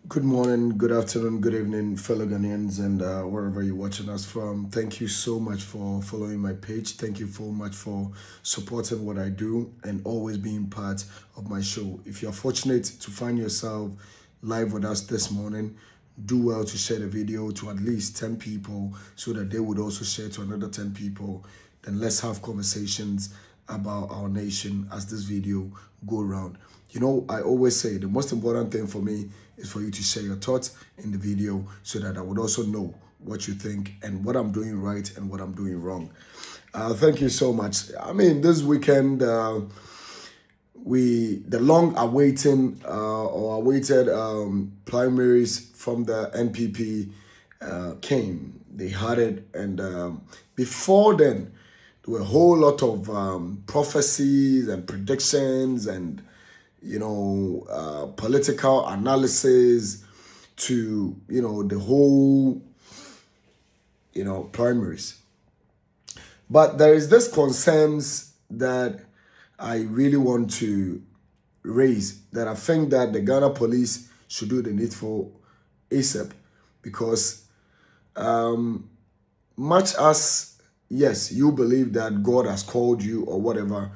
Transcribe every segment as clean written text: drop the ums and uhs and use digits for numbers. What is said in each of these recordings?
Good morning, good afternoon, good evening, fellow Ghanaians, and wherever you're watching us from. Thank you so much for following my page. Thank you so much for supporting what I do and always being part of my show. If you're fortunate to find yourself live with us this morning, do well to share the video to at least 10 people so that they would also share to another 10 people. Then let's have conversations about our nation as this video go around. You know, I always say the most important thing for me is for you to share your thoughts in the video so that I would also know what you think and what I'm doing right and what I'm doing wrong. Thank you so much. I mean, this weekend, the long awaiting or awaited primaries from the NPP came. They had it, and before then, there were a whole lot of prophecies and predictions and political analysis to the whole primaries. But there is this concerns that I really want to raise, that I think that the Ghana police should do the needful ASAP, because much as yes, you believe that God has called you or whatever,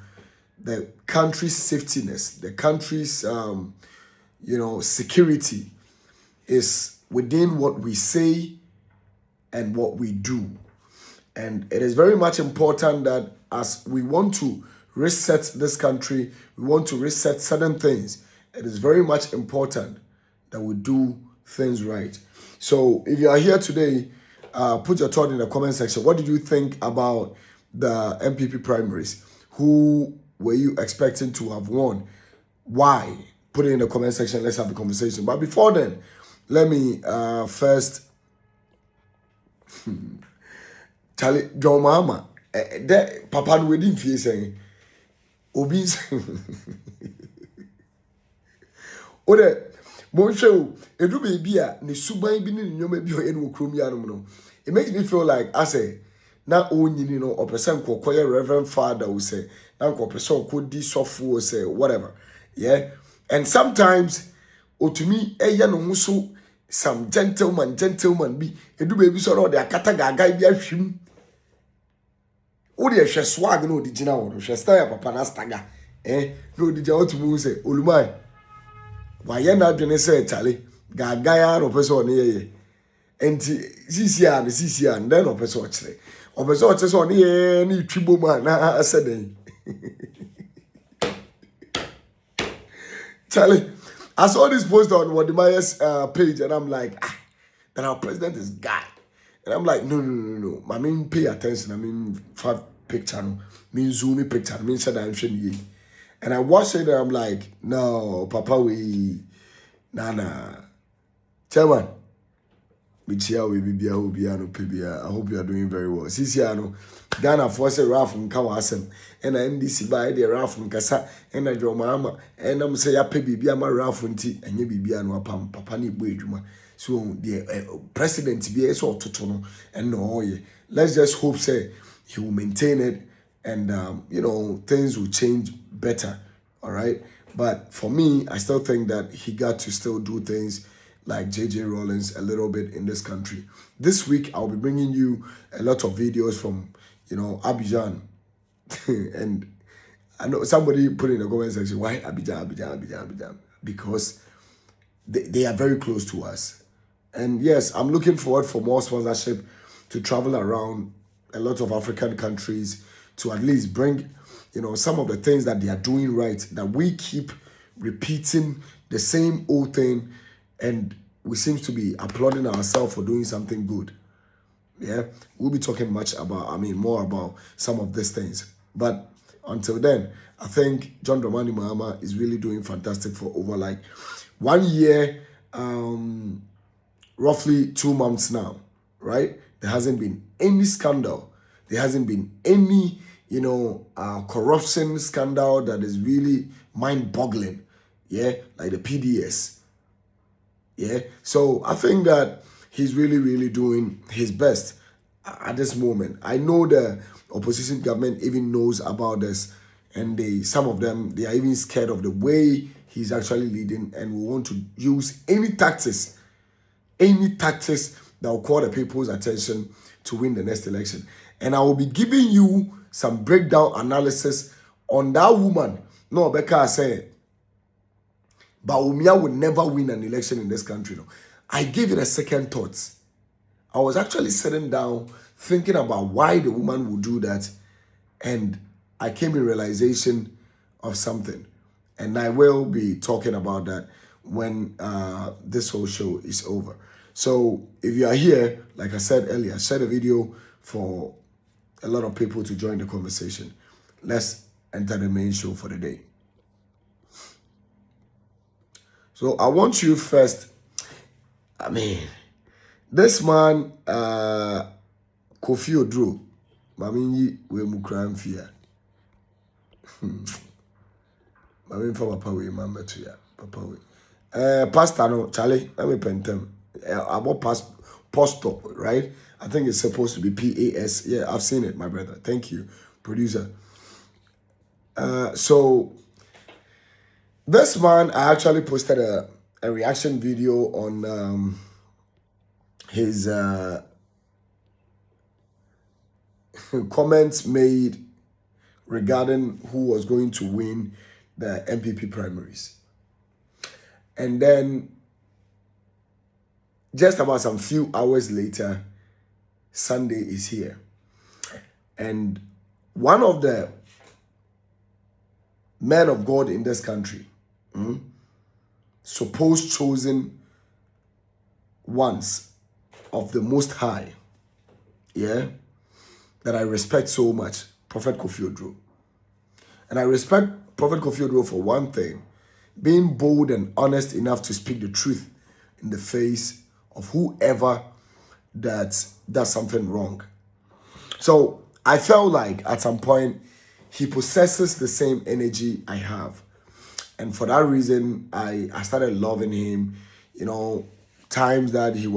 the country's safetyness, the country's security is within what we say and what we do. And it is very much important that as we want to reset this country, we want to reset certain things, it is very much important that we do things right. So if you are here today, put your thought in the comment section. What did you think about the MPP primaries? Who were you expecting to have won? Why? Put it in the comment section. Let's have a conversation. But before then, let me first Charlie John Mama. That Papa we didn't feel saying Obi Ode Monsho edu baby a ne suban bi ne nyoma bi o enu okrom ya no. It makes me feel like I say na onyini no opesen kokoye reverend father will say na person could di sofo say whatever. Yeah. And sometimes otumi eya no muso some gentleman bi edu baby so no de akata gaga bi ahwim. O de hwe swag no di gina wo hwe style papa na staga. No di ja otumu say olumai. Wa ye na adwene say chale gaga ya no person ne ye. Enti sisi an then no person kire. Obeso oche so ne ye ni twibo ma na aseden. Charlie, I saw this post on Wadimaya's page and I'm like, that our president is God. And I'm like, no. I mean, pay attention. I mean, five picture, no. Mean zoom picture, mean shut down. And I watched it and I'm like, no, Papa, nah. Chairman, I hope you are doing very well. Sisiano, Ghana force a Ralph from Kawasem, and NDC by the Ralph from Kasa, and I draw Mama, and I'm say, I pay Bibiama Ralph and tea, and you Bibiano Pam, Papani Bujuma. So the president be a sort of tono, and no, let's just hope, say, he will maintain it, and things will change better, all right? But for me, I still think that he got to still do things like JJ Rollins a little bit in this country. This week, I'll be bringing you a lot of videos from, Abidjan. And I know somebody put in the comment section, why Abidjan? Because they are very close to us. And yes, I'm looking forward for more sponsorship to travel around a lot of African countries to at least bring, some of the things that they are doing right, that we keep repeating the same old thing. And we seem to be applauding ourselves for doing something good. Yeah, we'll be talking more about some of these things. But until then, I think John Dramani Mahama is really doing fantastic for over like 1 year, roughly 2 months now, right? There hasn't been any scandal. There hasn't been any, corruption scandal that is really mind-boggling. Yeah, like the PDS. Yeah, so I think that he's really, really doing his best at this moment. I know the opposition government even knows about this, and some of them, they are even scared of the way he's actually leading, and we want to use any tactics that will call the people's attention to win the next election. And I will be giving you some breakdown analysis on that woman. No, Becca said, Baumia will never win an election in this country. No. I gave it a second thought. I was actually sitting down thinking about why the woman would do that, and I came in realization of something. And I will be talking about that when this whole show is over. So if you are here, like I said earlier, share the video for a lot of people to join the conversation. Let's enter the main show for the day. So I want you first, this man, Kofi Odro, Mami we mukran fear. Mami for papa we mama to ya, papa we. Pastor no, Charlie, let me pentem. About post op, right? I think it's supposed to be PAS. Yeah, I've seen it, my brother. Thank you, producer. So this man, I actually posted a reaction video on his comments made regarding who was going to win the MPP primaries. And then just about some few hours later, Sunday is here. And one of the men of God in this country, supposed chosen ones of the Most High, that I respect so much, Prophet Kofi Odro. And I respect Prophet Kofi Odro for one thing, being bold and honest enough to speak the truth in the face of whoever that does something wrong. So I felt like at some point he possesses the same energy I have. And for that reason, I started loving him. You know, times that he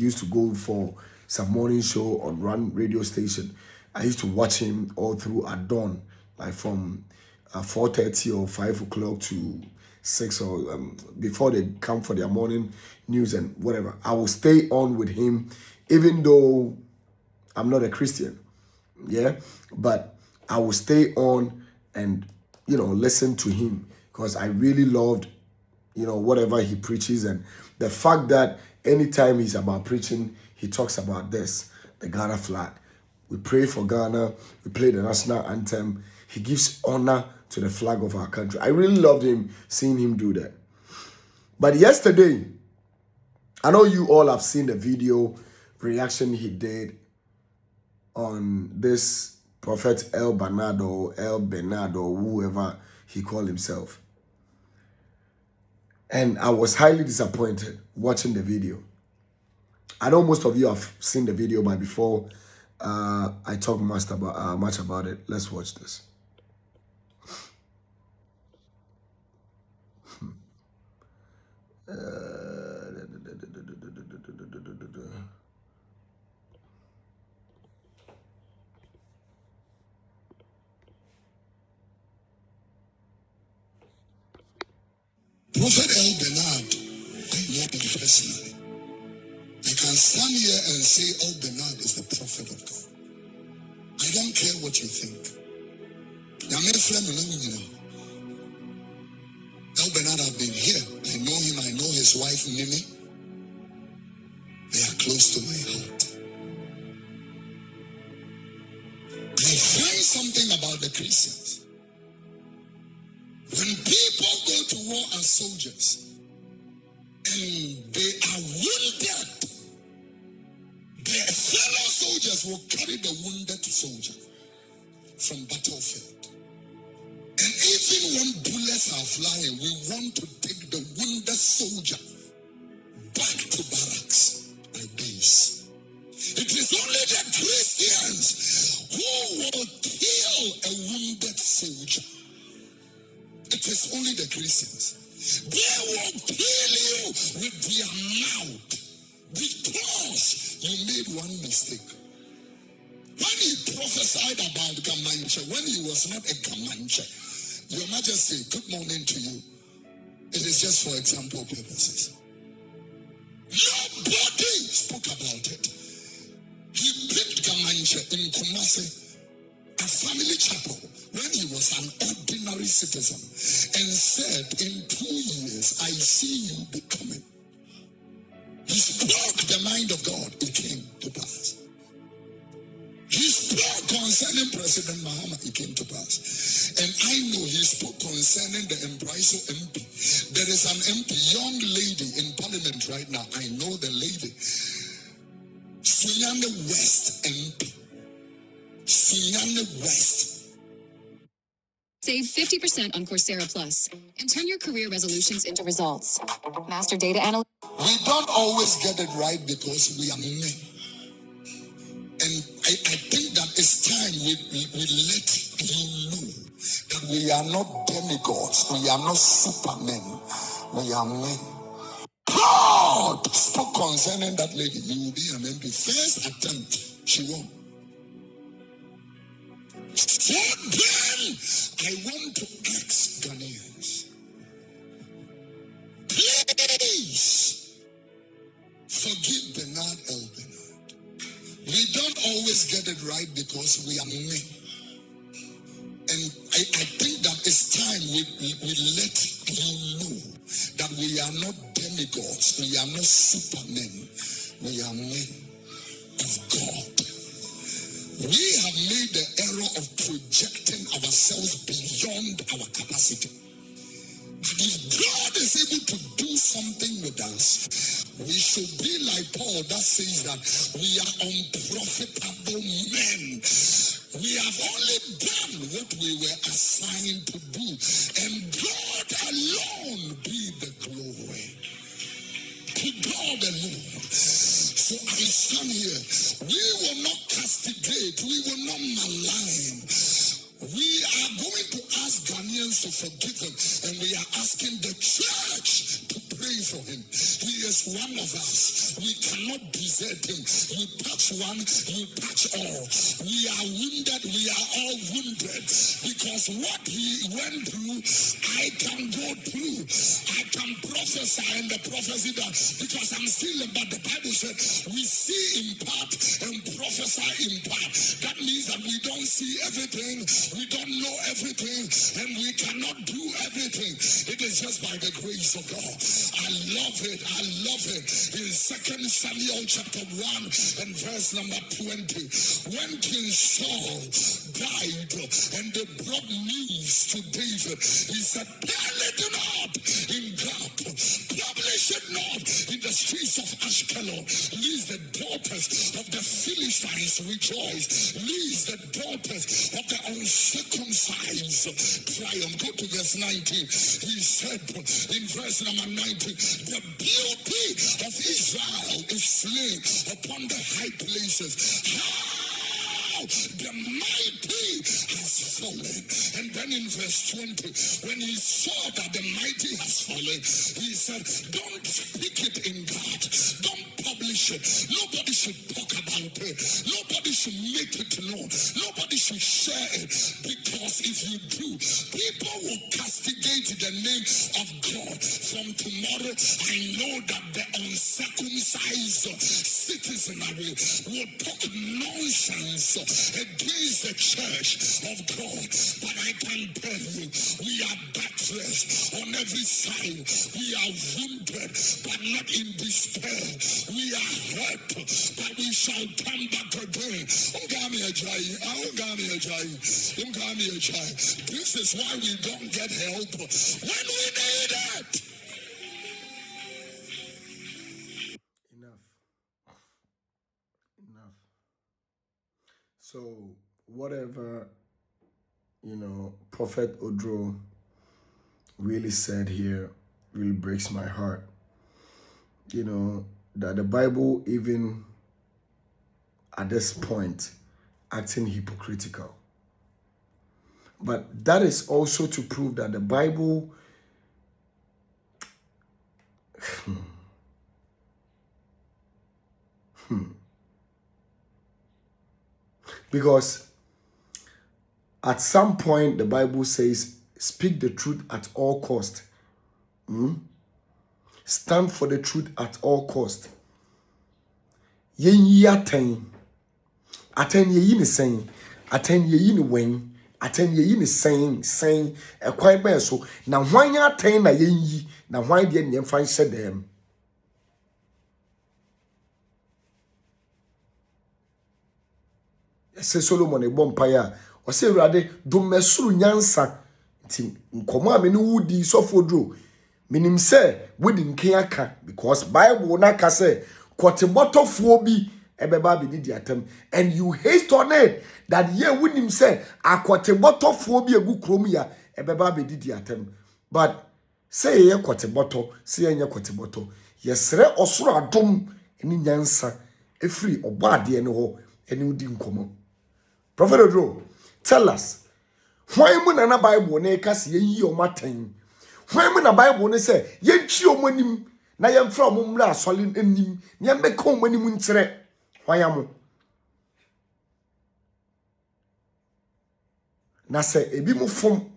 used to go for some morning show on one radio station. I used to watch him all through at dawn, like from 4:30 or 5 o'clock to 6 or before they come for their morning news and whatever. I will stay on with him, even though I'm not a Christian, but I will stay on and, listen to him because I really loved, whatever he preaches, and the fact that anytime he's about preaching, he talks about this, the Ghana flag. We pray for Ghana, we play the national anthem. He gives honor to the flag of our country. I really loved him, seeing him do that. But yesterday, I know you all have seen the video reaction he did on this Prophet El Bernardo, whoever he called himself. And I was highly disappointed watching the video. I know most of you have seen the video, but before I talk much about it, let's watch this. Prophet El Bernard, I know him personally. I can stand here and say El Bernard is the prophet of God. I don't care what you think. El Bernard have been here. I know him, I know his wife Nini. They are close to my heart. I find something about the Christians. When people go to war as soldiers and they are wounded, their fellow soldiers will carry the wounded soldier from battlefield. And even when bullets are flying, we want to take the wounded soldier back to barracks or base. It is only the Christians who will kill a wounded soldier. It is only the Christians. They will kill you with their mouth because you made one mistake. When he prophesied about Gamanche, when he was not a Gamanche, Your Majesty, good morning to you. It is just for example purposes. Nobody spoke about it. He picked Gamanche in Kumasi, a family chapel, when he was an ordinary citizen, and said, in 2 years, I see you becoming. He spoke the mind of God, it came to pass. He spoke concerning President Mahama, it came to pass. And I know he spoke concerning the Empriso MP. There is an MP, young lady in parliament right now. I know the lady. Sunyane West MP. Sunyane West. Save 50% on Coursera Plus and turn your career resolutions into results. Master data analytics. We don't always get it right because we are men. And I think that it's time we let you know that we are not demigods, we are not supermen, we are men. God spoke concerning that lady. You will be an MP. First attempt, she won. So then, I want to ask Ghanaians, please forgive Bernard L. Bernard. We don't always get it right because we are men. And I think that it's time we let you know that we are not demigods, we are not supermen, we are men of God. We have made the error of projecting ourselves beyond our capacity. If God is able to do something with us, we should be like Paul that says that we are unprofitable men. We have only done what we were assigned to do, and God alone be the glory. To God alone. So I stand here. We will not castigate, we will not malign. We are going to ask Ghanaians to forgive him, and we are asking the church to pray for him. He is one of us. We cannot desert him. You touch one, you touch all. We are wounded, we are all wounded, because what he went through, I can go through. I can prophesy in the prophecy that, because I'm still, but the Bible said we see in part and prophesy in part. That means that we don't see everything. We don't know everything, and we cannot do everything. It is just by the grace of God. I love it. I love it. In 2 Samuel chapter 1 and verse number 20, when King Saul died and they brought news to David, he said, tell it not in Gath, publish it not in the streets of Ashkelon, lest the daughters of the Philistines rejoice, lest the daughters of the uncircumcised triumph. Go to verse 19. He said in verse number 19, the beauty of Israel is slain upon the high places. How the mighty has fallen. And then in verse 20, when he saw that the mighty has fallen, he said, don't speak it in God. Don't publish it. Nobody should talk about it. Nobody should make it known. Nobody should share it. Because if you do, people will castigate the name of God. From tomorrow, I know that the uncircumcised citizenry will talk nonsense against the church of God. But I can tell you, we are backless on every side. We are wounded, but not in despair. We are hurt, but we shall come back again. This is why we don't get help when we need it. Enough. So whatever, Prophet Odro really said here really breaks my heart. That the Bible, even at this point, acting hypocritical. But that is also to prove that the Bible because at some point the Bible says, speak the truth at all cost. Stand for the truth at all cost. Yen yi aten. Aten ye yi ni sen. Aten ye yi ni wen. Aten ye yi ni sen. E kwan ben so. Na hwan ya aten na yen yi. Na hwan de ne mfa nhyɛ dem. Se Solomon e bom paya. O se Awurade do mesuru nyansa. Ti nkomo a me ne wudi sofodro. Minim se wodi nken aka because Bible na ka se kwotebotofuo bi ebeba bi di atem and you haste on it that ye wonim se akwotebotofuo bi egu krom ya ebeba bi di atem but say ye kwoteboto say ye kwoteboto yesre osoro adom eni nyansa efiri obo ade ne ho eni wodi nkomo. Prophet Odro, tell us why mu na Bible na ka se ye yi o maten. When in the Bible they say, "Ye chi omonim na ye mfra omumra asole anim, ye meka omonim nkyere." Why am? Na say ebi mu fom,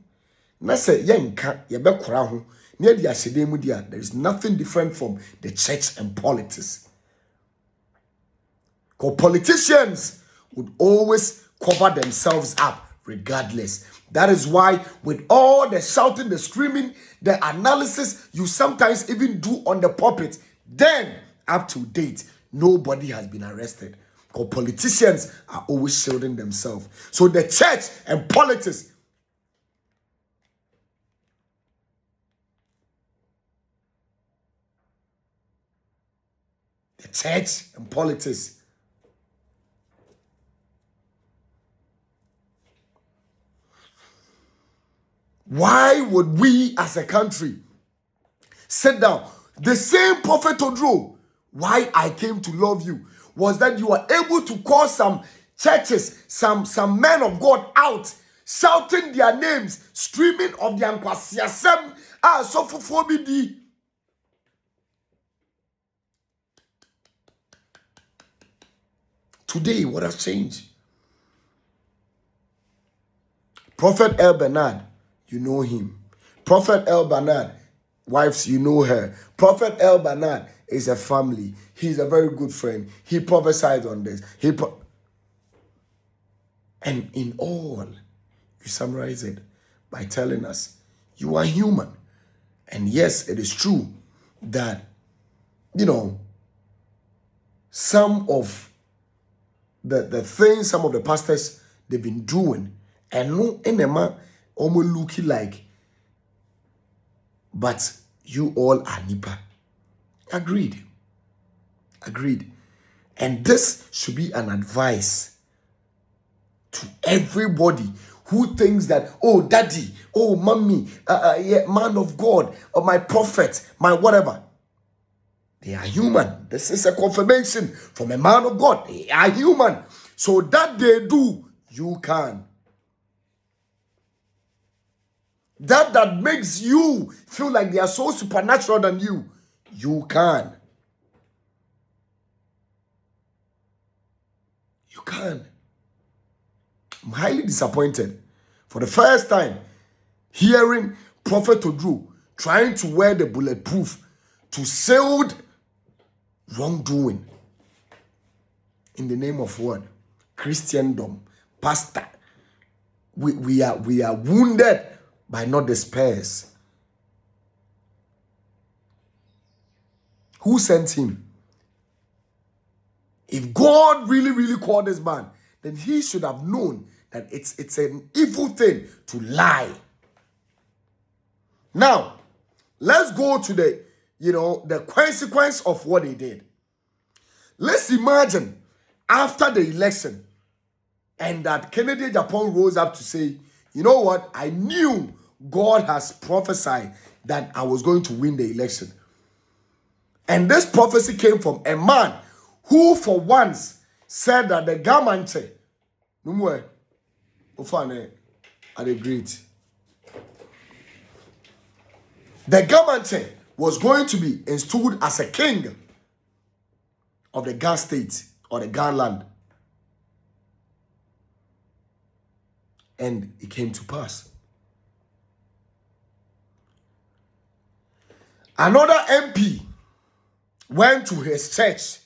na say ye nka ye bekora ho, na di ahyede mu dia. There is nothing different from the church and politics. Because politicians would always cover themselves up regardless. That is why with all the shouting, the screaming, the analysis you sometimes even do on the pulpit, then up to date, nobody has been arrested. Because politicians are always shielding themselves. So the church and politics, the church and politics, why would we as a country sit down? The same Prophet Odro, why I came to love you, was that you are able to call some churches, some men of God out, shouting their names, streaming of the Ankwasiasem, Sofofobidi. Today, what has changed? Prophet El Bernard, you know him. Prophet El Bernard, wives, you know her. Prophet El Bernard is a family. He's a very good friend. He prophesied on this. And in all, you summarize it by telling us, you are human. And yes, it is true that, some of the things some of the pastors, they've been doing, and no enema almost looking like, but you all are nipa. Agreed. And this should be an advice to everybody who thinks that, oh, daddy, oh, mommy, yeah, man of God, or my prophet, my whatever. They are human. This is a confirmation from a man of God. They are human. So that they do, you can. That makes you feel like they are so supernatural than you, you can. You can. I'm highly disappointed. For the first time, hearing Prophet Odru trying to wear the bulletproof to shield wrongdoing. In the name of what? Christendom. Pastor. We are wounded by not the spares. Who sent him? If God really called this man, then he should have known that it's an evil thing to lie. Now, let's go to the consequence of what he did. Let's imagine after the election and that Kennedy Japan rose up to say, you know what? I knew God has prophesied that I was going to win the election. And this prophecy came from a man who for once said that the government, the government was going to be installed as a king of the Ghana state or the Ghana land. And it came to pass. Another MP went to his church.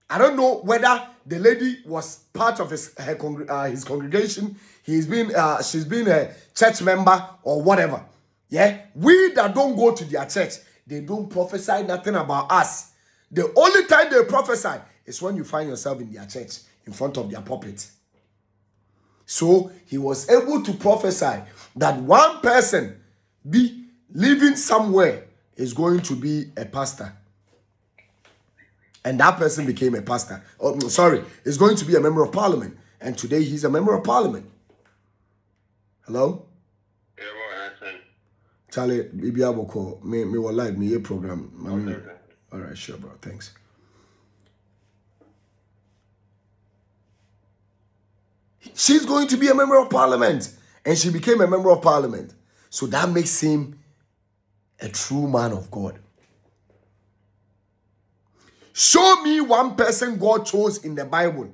I don't know whether the lady was part of his congregation. She's been a church member or whatever. Yeah, we that don't go to their church, they don't prophesy nothing about us. The only time they prophesy is when you find yourself in their church, in front of their pulpit. So he was able to prophesy that one person be living somewhere is going to be a pastor. And that person became a pastor. Oh, no, sorry, is going to be a member of parliament. And today he's a member of parliament. Hello? Yeah, well, Charlie, EBo call me will live me a program. okay. All right, sure, bro. Thanks. She's going to be a member of parliament. And she became a member of parliament. So that makes him a true man of God. Show me one person God chose in the Bible.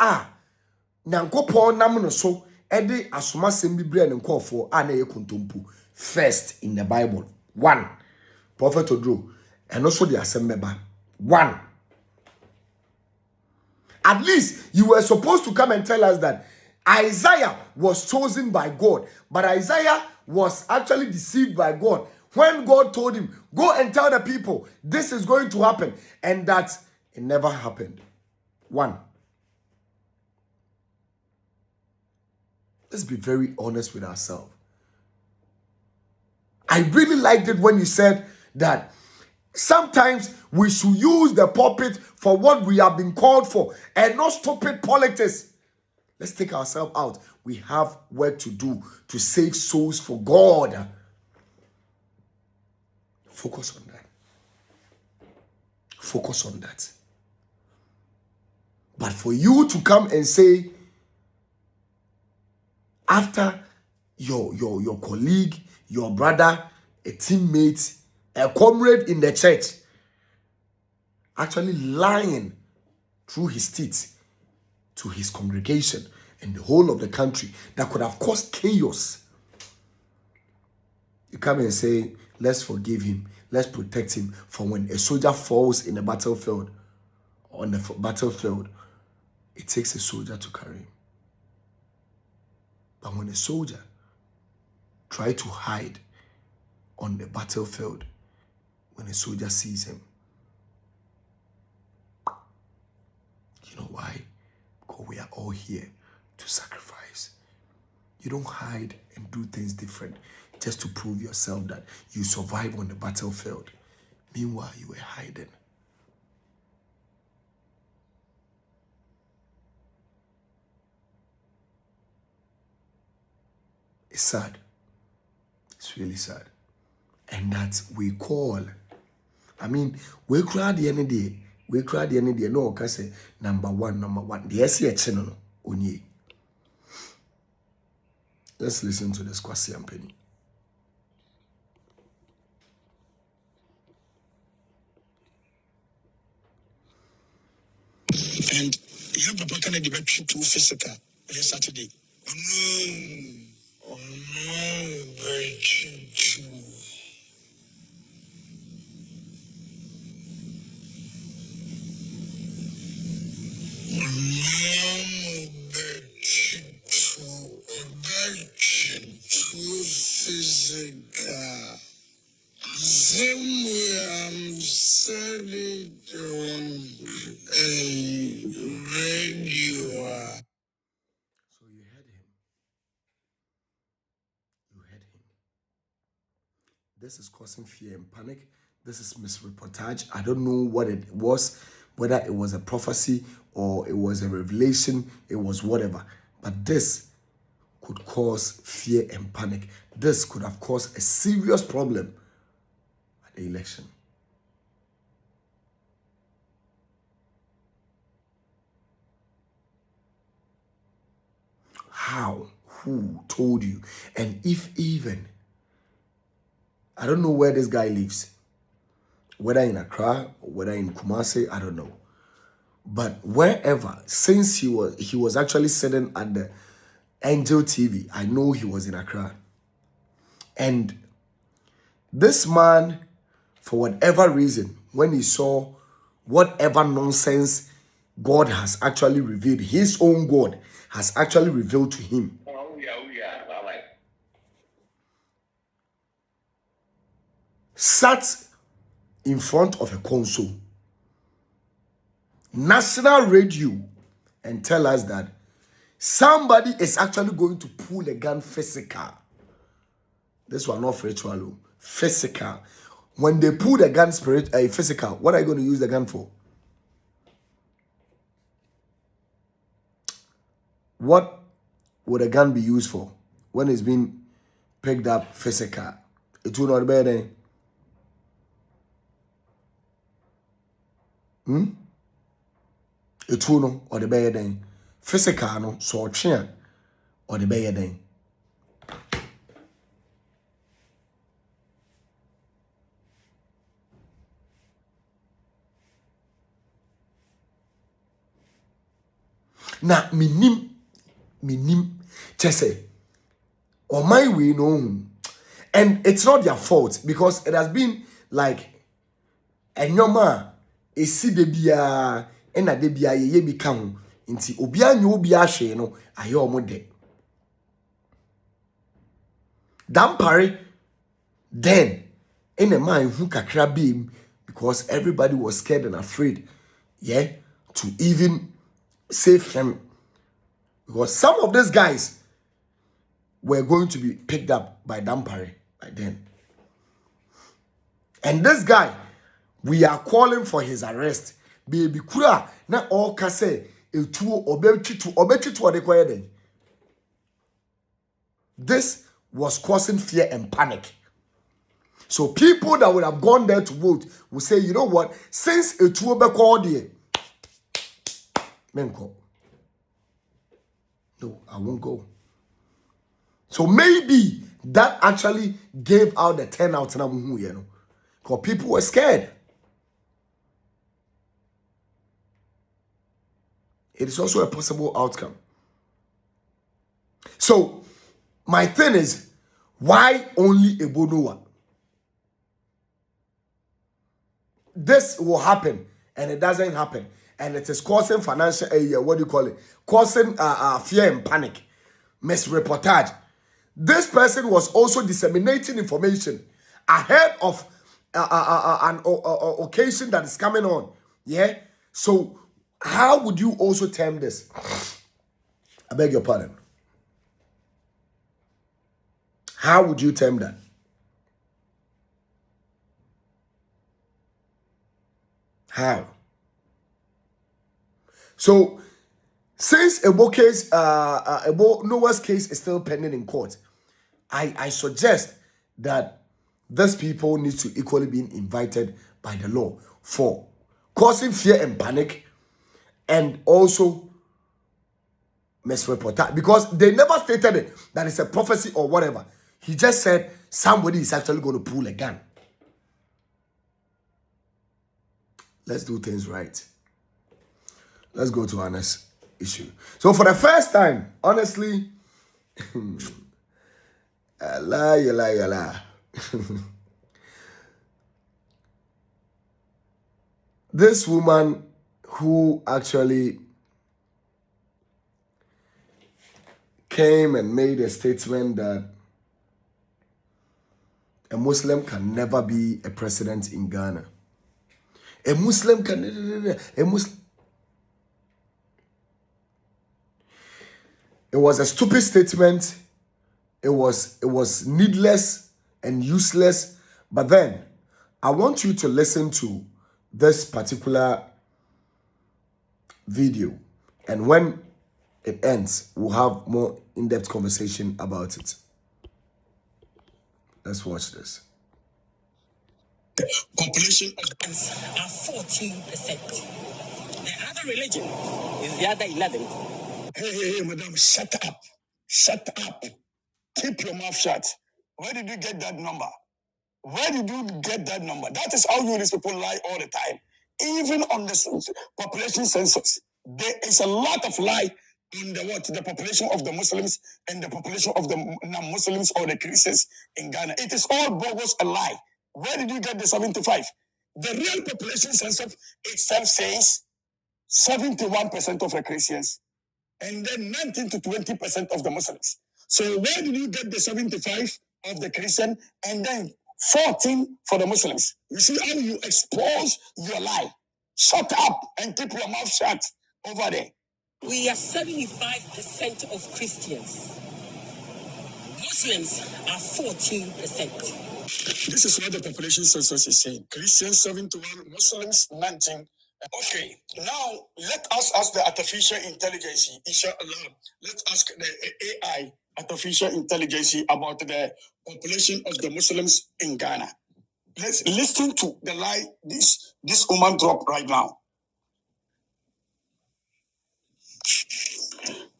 Nyankopon nam no so ede asoma sem bibre ne nkofo na ye kontompu first in the Bible. One, Prophet Odro, and also the asem meba. One. At least you were supposed to come and tell us that Isaiah was chosen by God, but Isaiah was actually deceived by God when God told him, go and tell the people this is going to happen, and that it never happened. One. Let's be very honest with ourselves. I really liked it when you said that sometimes we should use the pulpit for what we have been called for and not stupid politics. Let's take ourselves out. We have work to do to save souls for God. Focus on that. Focus on that. But for you to come and say, after your colleague, your brother, a teammate, a comrade in the church, actually lying through his teeth to his congregation and the whole of the country that could have caused chaos. You come and say, let's forgive him, let's protect him from when a soldier falls in the battlefield. On the battlefield, it takes a soldier to carry him. But when a soldier tries to hide on the battlefield, when a soldier sees him, you know why? Because we are all here to sacrifice. You don't hide and do things different just to prove yourself that you survive on the battlefield. Meanwhile, you were hiding. It's sad. It's really sad. And that we call. I mean, we cry the end of the day. We cry the end of the day. No, can say number one. The SC channel onye. Let's listen to this Kwasi and Penny. And you have Papa Kennedy to physical Saturday. Oh no, virgin too. Physical. Same way I'm selling on a radio. So you heard him. You heard him. This is causing fear and panic. This is misreportage. I don't know what it was, whether it was a prophecy or it was a revelation, it was whatever. But this could cause fear and panic. This could have caused a serious problem at the election. How? Who told you? And if even, I don't know where this guy lives, whether in Accra or whether in Kumasi, I don't know. But wherever, since he was actually sitting at the Angel TV, I know he was in Accra. And This man, for whatever reason, when he saw whatever nonsense God has actually revealed, his own God has actually revealed to him. Sat in front of a console, national radio, and tell us that somebody is actually going to pull a gun physical. This one not ritual, physical. When they pull the gun physical, what are you going to use the gun for? What would a gun be used for when it's being picked up physical? It will not be there. It will no or the bear then. Physical no so chain or the bear then. Na minim chese or my way no, and it's not their fault because it has been like a nyoma esi bebia ena de bia ye bi ka ho nti obi anyo obi ahwe no aye omode dampare then in a man who kakra beam because everybody was scared and afraid to even save him because some of these guys were going to be picked up by dampare by then, and this guy we are calling for his arrest. Baby kura na all kase etuo obetwitu ode koyeden. This was causing fear and panic. So people that would have gone there to vote will say, you know what? Since etuo be called there, menko. No, I won't go. So maybe that actually gave out the turnout now, you know, because people were scared. It is also a possible outcome. So, my thing is, why only EBo Noah? This will happen, and it doesn't happen, and it is causing financial, causing fear and panic, misreportage. This person was also disseminating information ahead of an occasion that is coming on. Yeah, so. How would you also term this? I beg your pardon. How would you term that? How? So, since EBo Noah's case is still pending in court, I suggest that these people need to equally be invited by the law for causing fear and panic, and also misreportage, because they never stated it that it's a prophecy or whatever. He just said somebody is actually going to pull a gun. Let's do things right. Let's go to our next issue. So for the first time, honestly, this woman who actually came and made a statement that a Muslim can never be a president in Ghana. A Muslim can... It was a stupid statement. It was needless and useless. But then, I want you to listen to this particular video, and when it ends, we'll have more in-depth conversation about it. Let's watch this. Population are 14%. The other religion is the other 11. Hey, madam, shut up. Shut up. Keep your mouth shut. Where did you get that number? Where did you get that number? That is how you these people lie all the time. Even on the population census, there is a lot of lie on the what? The population of the Muslims and the population of the non-Muslims or the Christians in Ghana. It is all bogus, a lie. Where did you get the 75? The real population census itself says 71% of the Christians and then 19 to 20% of the Muslims. So where did you get the 75 of the Christian and then 14 for the Muslims? You see how you expose your lie. Shut up and keep your mouth shut over there. We are 75% of Christians. Muslims are 14%. This is what the population census is saying. Christians 71, Muslims 19. Okay, now let us ask the artificial intelligence, inshallah. Let's ask the AI, artificial intelligence, about the population of the Muslims in Ghana. Let's listen to the lie this woman dropped right now.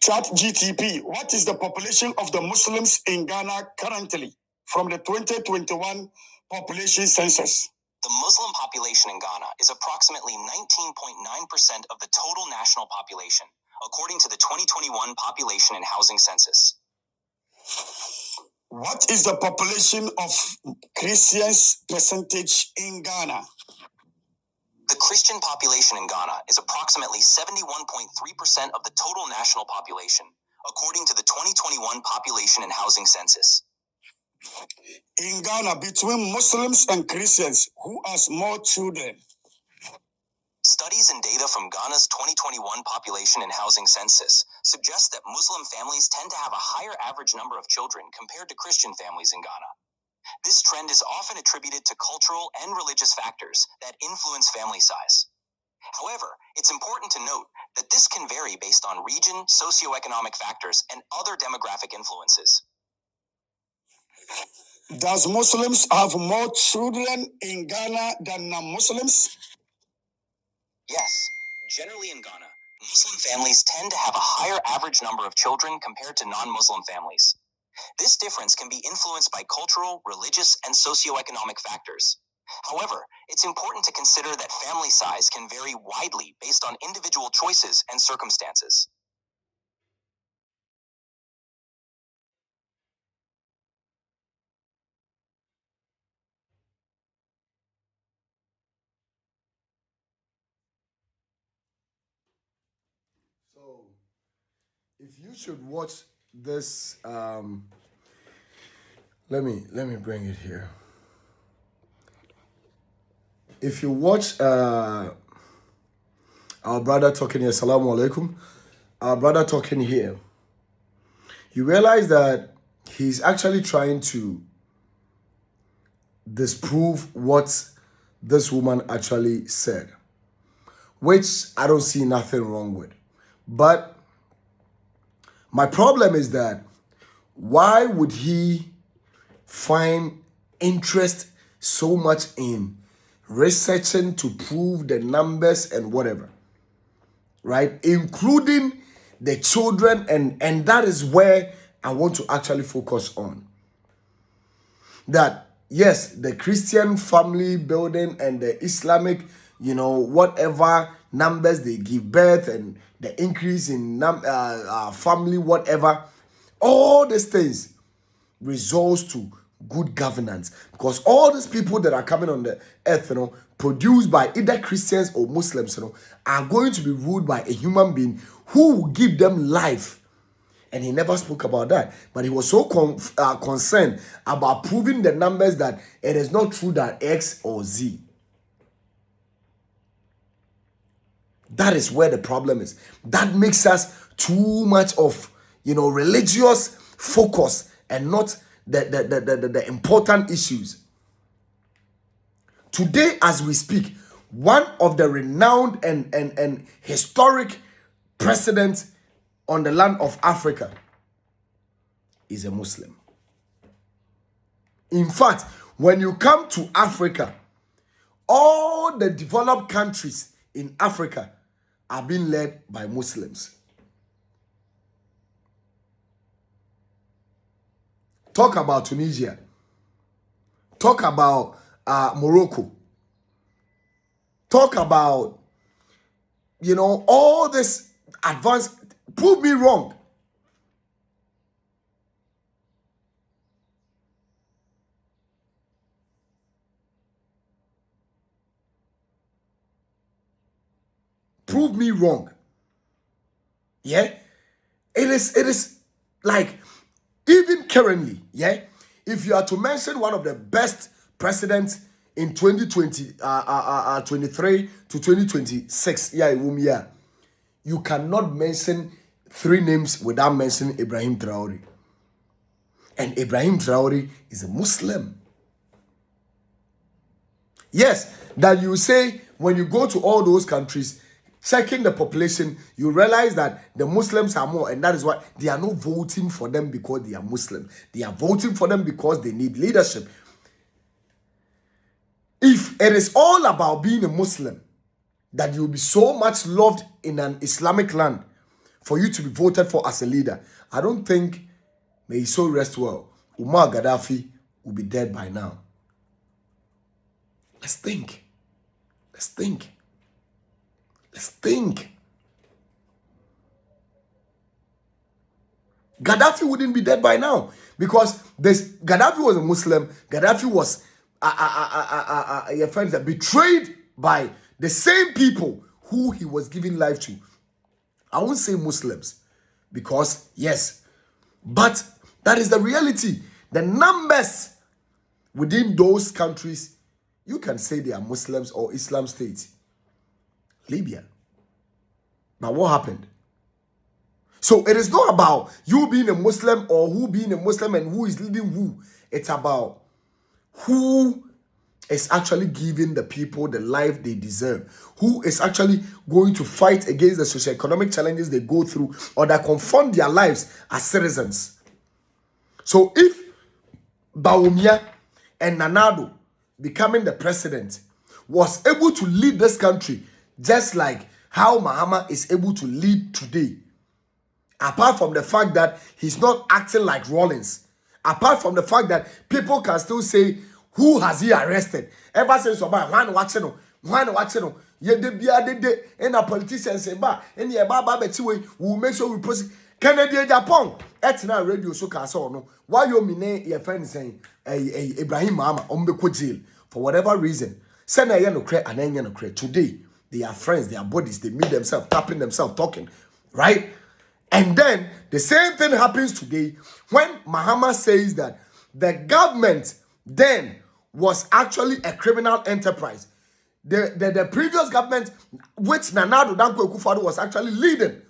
Chat GTP, what is the population of the Muslims in Ghana currently from the 2021 population census? The Muslim population in Ghana is approximately 19.9% of the total national population, according to the 2021 Population and Housing Census. What is the population of Christians percentage in Ghana? The Christian population in Ghana is approximately 71.3% of the total national population, according to the 2021 Population and Housing Census. In Ghana, between Muslims and Christians, who has more children? Studies and data from Ghana's 2021 Population and Housing Census suggest that Muslim families tend to have a higher average number of children compared to Christian families in Ghana. This trend is often attributed to cultural and religious factors that influence family size. However, it's important to note that this can vary based on region, socioeconomic factors, and other demographic influences. Does Muslims have more children in Ghana than non-Muslims? Yes, generally in Ghana, Muslim families tend to have a higher average number of children compared to non-Muslim families. This difference can be influenced by cultural, religious, and socioeconomic factors. However, it's important to consider that family size can vary widely based on individual choices and circumstances. So, if you should watch this, let me bring it here. If you watch our brother talking here, Assalamu alaikum, our brother talking here, you realize that he's actually trying to disprove what this woman actually said, which I don't see nothing wrong with. But my problem is that why would he find interest so much in researching to prove the numbers and whatever, right? Including the children, and that is where I want to actually focus on. That, yes, the Christian family building and the Islamic, whatever numbers they give birth and the increase in family, whatever, all these things results to good governance, because all these people that are coming on the earth, produced by either Christians or Muslims, are going to be ruled by a human being who will give them life. And he never spoke about that, but he was so concerned about proving the numbers that it is not true that X or Z. That is where the problem is. That makes us too much of, religious focus and not the important issues. Today, as we speak, one of the renowned and historic presidents on the land of Africa is a Muslim. In fact, when you come to Africa, all the developed countries in Africa are being led by Muslims. Talk about Tunisia. Talk about Morocco. Talk about, all these advanced Prove me wrong. Prove me wrong. Yeah? It is like, even currently, yeah, if you are to mention one of the best presidents in 2020, 23 to 2026, yeah, you cannot mention 3 names without mentioning Ibrahim Traore. And Ibrahim Traore is a Muslim. Yes, that you say when you go to all those countries, checking the population, you realize that the Muslims are more, and that is why they are not voting for them because they are Muslim. They are voting for them because they need leadership. If it is all about being a Muslim, that you'll be so much loved in an Islamic land for you to be voted for as a leader, I don't think, may he so rest well, Umar Gaddafi will be dead by now. Let's think. Let's think. Let's think. Gaddafi wouldn't be dead by now because Gaddafi was a Muslim. Gaddafi was your friends are betrayed by the same people who he was giving life to. I won't say Muslims because yes, but that is the reality. The numbers within those countries, you can say they are Muslims or Islam states. Libya. But what happened? So it is not about you being a Muslim or who being a Muslim and who is leading who. It's about who is actually giving the people the life they deserve, who is actually going to fight against the socioeconomic challenges they go through or that confront their lives as citizens. So if Bawumia and Nanado becoming the president was able to lead this country just like how Mahama is able to lead today, apart from the fact that he's not acting like Rollins, apart from the fact that people can still say, who has he arrested? Ever since about one watching, ye de bia de and a politician say ba and ye baba betiwe will make sure we proceed. Kennedy Japan etina radio so ka so no why you mine your friend saying Ibrahim Mama ombeko jail for whatever reason. Send a no cre and no cre today. They are friends, they are bodies, they meet themselves, tapping themselves, talking, right? And then the same thing happens today when Mahama says that the government then was actually a criminal enterprise. The previous government, which Nana Addo Dankwa Akufo-Addo was actually leading,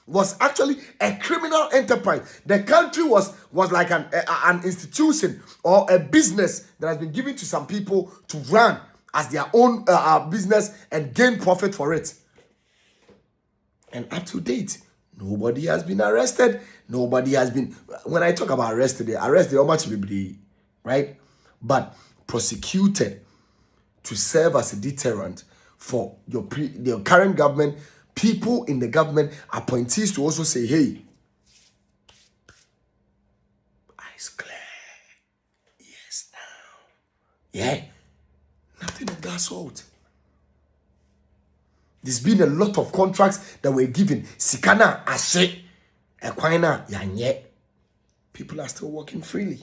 was actually a criminal enterprise. The country was like an institution or a business that has been given to some people to run as their own business and gain profit for it. And up to date, nobody has been arrested. Nobody has been, when I talk about arrested, they arrest how much be, right? But prosecuted to serve as a deterrent for your current government. People in the government, appointees to also say, hey, eyes clear. Yes, now. Yeah. Nothing of that sort. There's been a lot of contracts that were given. Sikana, Ashe, Equina, Yanye. People are still working freely.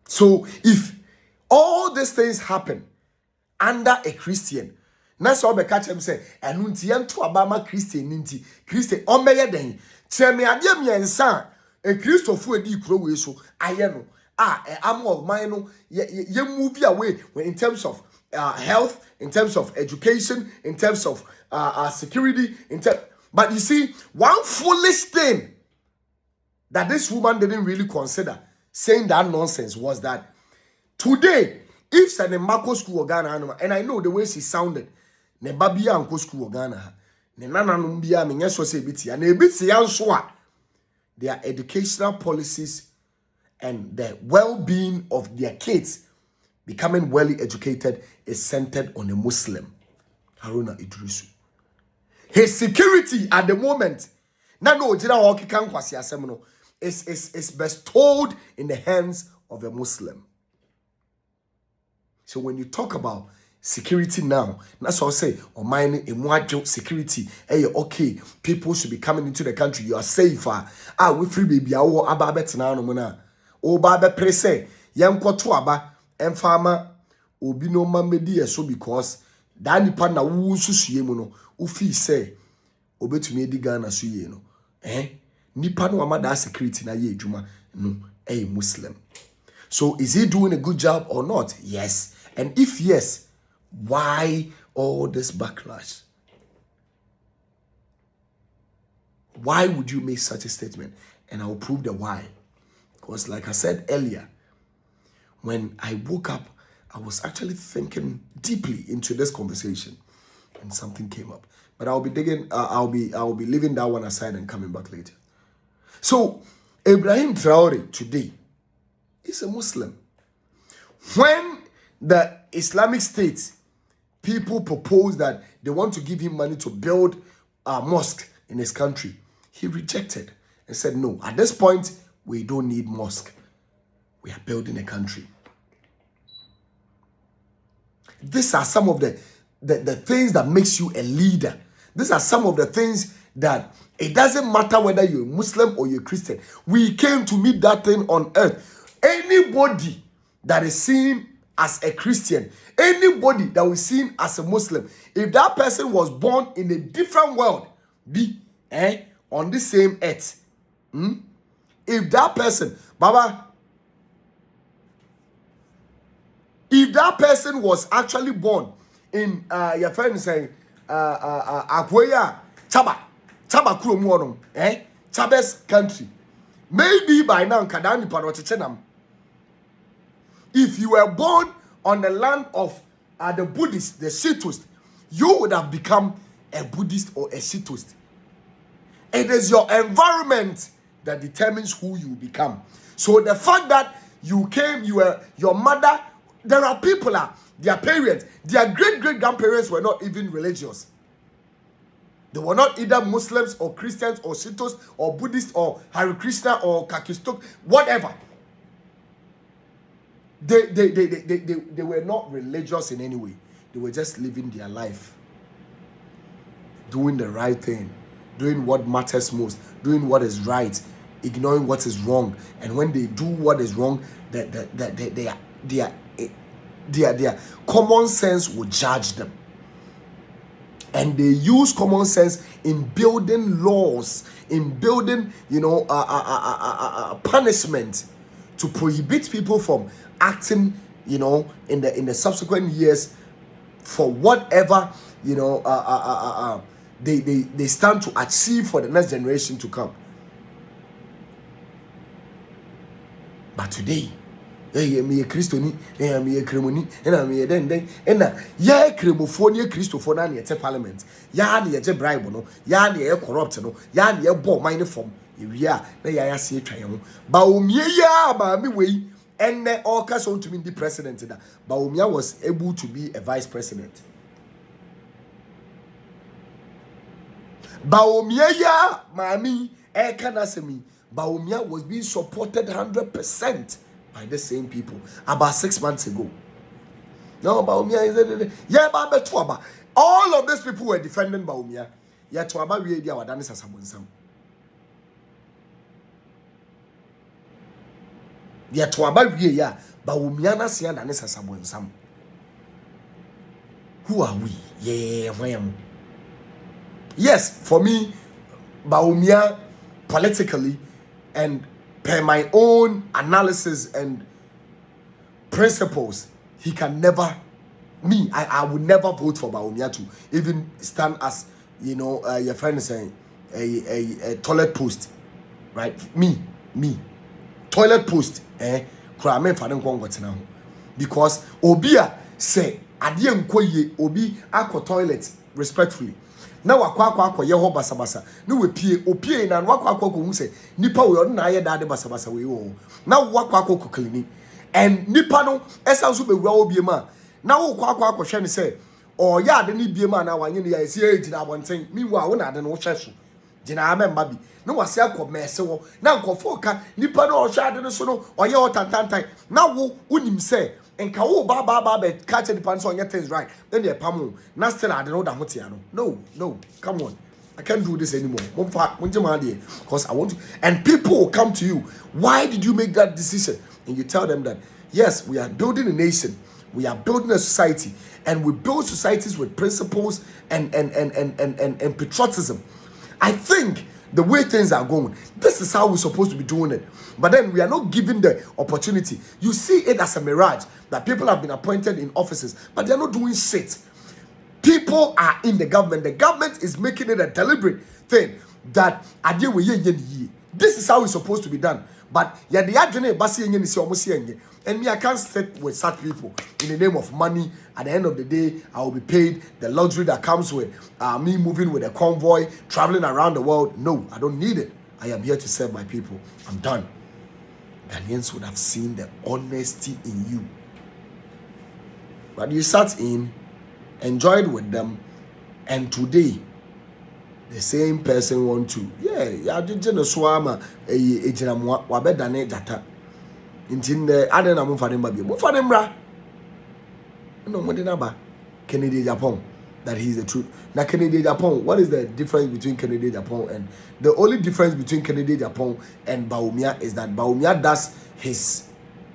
So if all these things happen under a Christian, that's all the catch him say, and untian to Abama Christian ninti, Christian, Omega den, tell me, I dear me and son, a Christopher di crow so, I know, I'm of mine, you move away when in terms of health, in terms of education, in terms of security, but you see, one foolish thing that this woman didn't really consider saying that nonsense was that today, if Sane Marco school or Ghana, and I know the way she sounded, ne babia anko school or Ghana, ne nana numbia me nyeso se biti, and a bit yanswa, their educational policies and the well-being of their kids becoming well educated is centered on a Muslim, Haruna Idrisu. His security at the moment, no jira hoki kan kwasi asem no, is bestowed in the hands of a Muslim. So when you talk about security now. That's all I say. Or mine a security. Hey, okay, people should be coming into the country. You are safer. We free baby. Aba bet na no mona. O ba be prese. Yam kwoto aba. Emfama obi no mamedi so because that nipa na wu susue mu no. U feel say obetumi edi Ghana so ye no. Nipa no ama that security na ye adwuma no. Muslim. So is he doing a good job or not? Yes. And if yes, why all this backlash? Why would you make such a statement? And I will prove the why. Because like I said earlier, when I woke up, I was actually thinking deeply into this conversation and something came up. But I'll be digging, I'll be leaving that one aside and coming back later. So Ibrahim Traore today is a Muslim. When the Islamic State people proposed that they want to give him money to build a mosque in his country, he rejected and said, no, at this point, we don't need mosque. We are building a country. These are some of the things that makes you a leader. These are some of the things that it doesn't matter whether you're a Muslim or you're a Christian. We came to meet that thing on earth. Anybody that is seen as a Christian, anybody that was seen as a Muslim, if that person was born in a different world, on the same earth, if that person, Baba, if that person was actually born in your friend is saying Akweya Chaba Kuromuono, Chaba's country, maybe by now Kadani Parochenam. If you were born on the land of the Buddhists, the Shiitist, you would have become a Buddhist or a Shiitist. It is your environment that determines who you become. So the fact that you came, your mother, there are people, their parents, their great-great-grandparents were not even religious. They were not either Muslims or Christians or Shiitos or Buddhists or Hare Krishna or Kakistok, whatever. They were not religious in any way. They were just living their life, doing the right thing, doing what matters most, doing what is right, ignoring what is wrong. And when they do what is wrong, their common sense will judge them. And they use common sense in building laws, in building, punishment to prohibit people from acting, in the subsequent years for whatever, they stand to achieve for the next generation to come. But today, me a Christoni, me a Cremoni, and I'm a den, and ya Cremophone, Christophone, and a parliament, Yan, a bribe, no, Yan, a corrupt, no, Yan, a bomb mine form. Yeah, they see a triumph. Baumia, Bami way, and they all cast on to be the president. Baumia was able to be a vice president. Baumia, Mami, Ekanasemi, Baumia was being supported 100% by the same people about 6 months ago. No, Baumia is yeah, Baba. All of these people were defending Baumia. Yet, Tuaba, we are done as a sabonsam. Yet, Tuaba, we are Baumiana Sian and as a sabonsam. Who are we? Yeah, I am. Yes, for me, Baumia, politically, and per my own analysis and principles, he can never, I would never vote for Baumia to even stand as, your friend is saying, a toilet post, right? Me, toilet post, because Obia say, Adiam Koye, Obi, aqua toilet, respectfully. Now wakwa ye ho basabasa no we opie na wakwa hu se nipa we na ye dade basabasa we wo na wakwa clean and nipa no esa so be wura obie ma na wo kwakwa hwe ne se o ya ade ne bie ma na wanye ne ya esi ejina abonten meanwhile wo na ade no hwe so gina amemba bi na wase akọ mese wo na nkofo ka nipa no o hwe ade no so no o ye o tantantan na wo unim se And kawo ba catch the pants on your things right. Then they pamu. Now still I don't know that hotiano. No, come on. I can't do this anymore. Because I want to. And people will come to you. Why did you make that decision? And you tell them that yes, we are building a nation, we are building a society, and we build societies with principles and patriotism. I think the way things are going, this is how we're supposed to be doing it. But then we are not given the opportunity. You see it as a mirage that people have been appointed in offices, but they're not doing shit. People are in the government. The government is making it a deliberate thing that this is how it's supposed to be done. But and me, I can't sit with such people in the name of money. At the end of the day, I will be paid the luxury that comes with me moving with a convoy, traveling around the world. No, I don't need it. I am here to serve my people. I'm done. Ghanaians would have seen the honesty in you. But you sat in, enjoyed with them, and today the same person want to I didn't swama ejinamwa wabedane data intinde ade na mufade mba bi mufade mra no modena ba Kennedy Japan that he is the truth. Now Kennedy Japan, what is the difference between Kennedy Japan and the only difference between Kennedy Japan and Bawumia is that Bawumia does his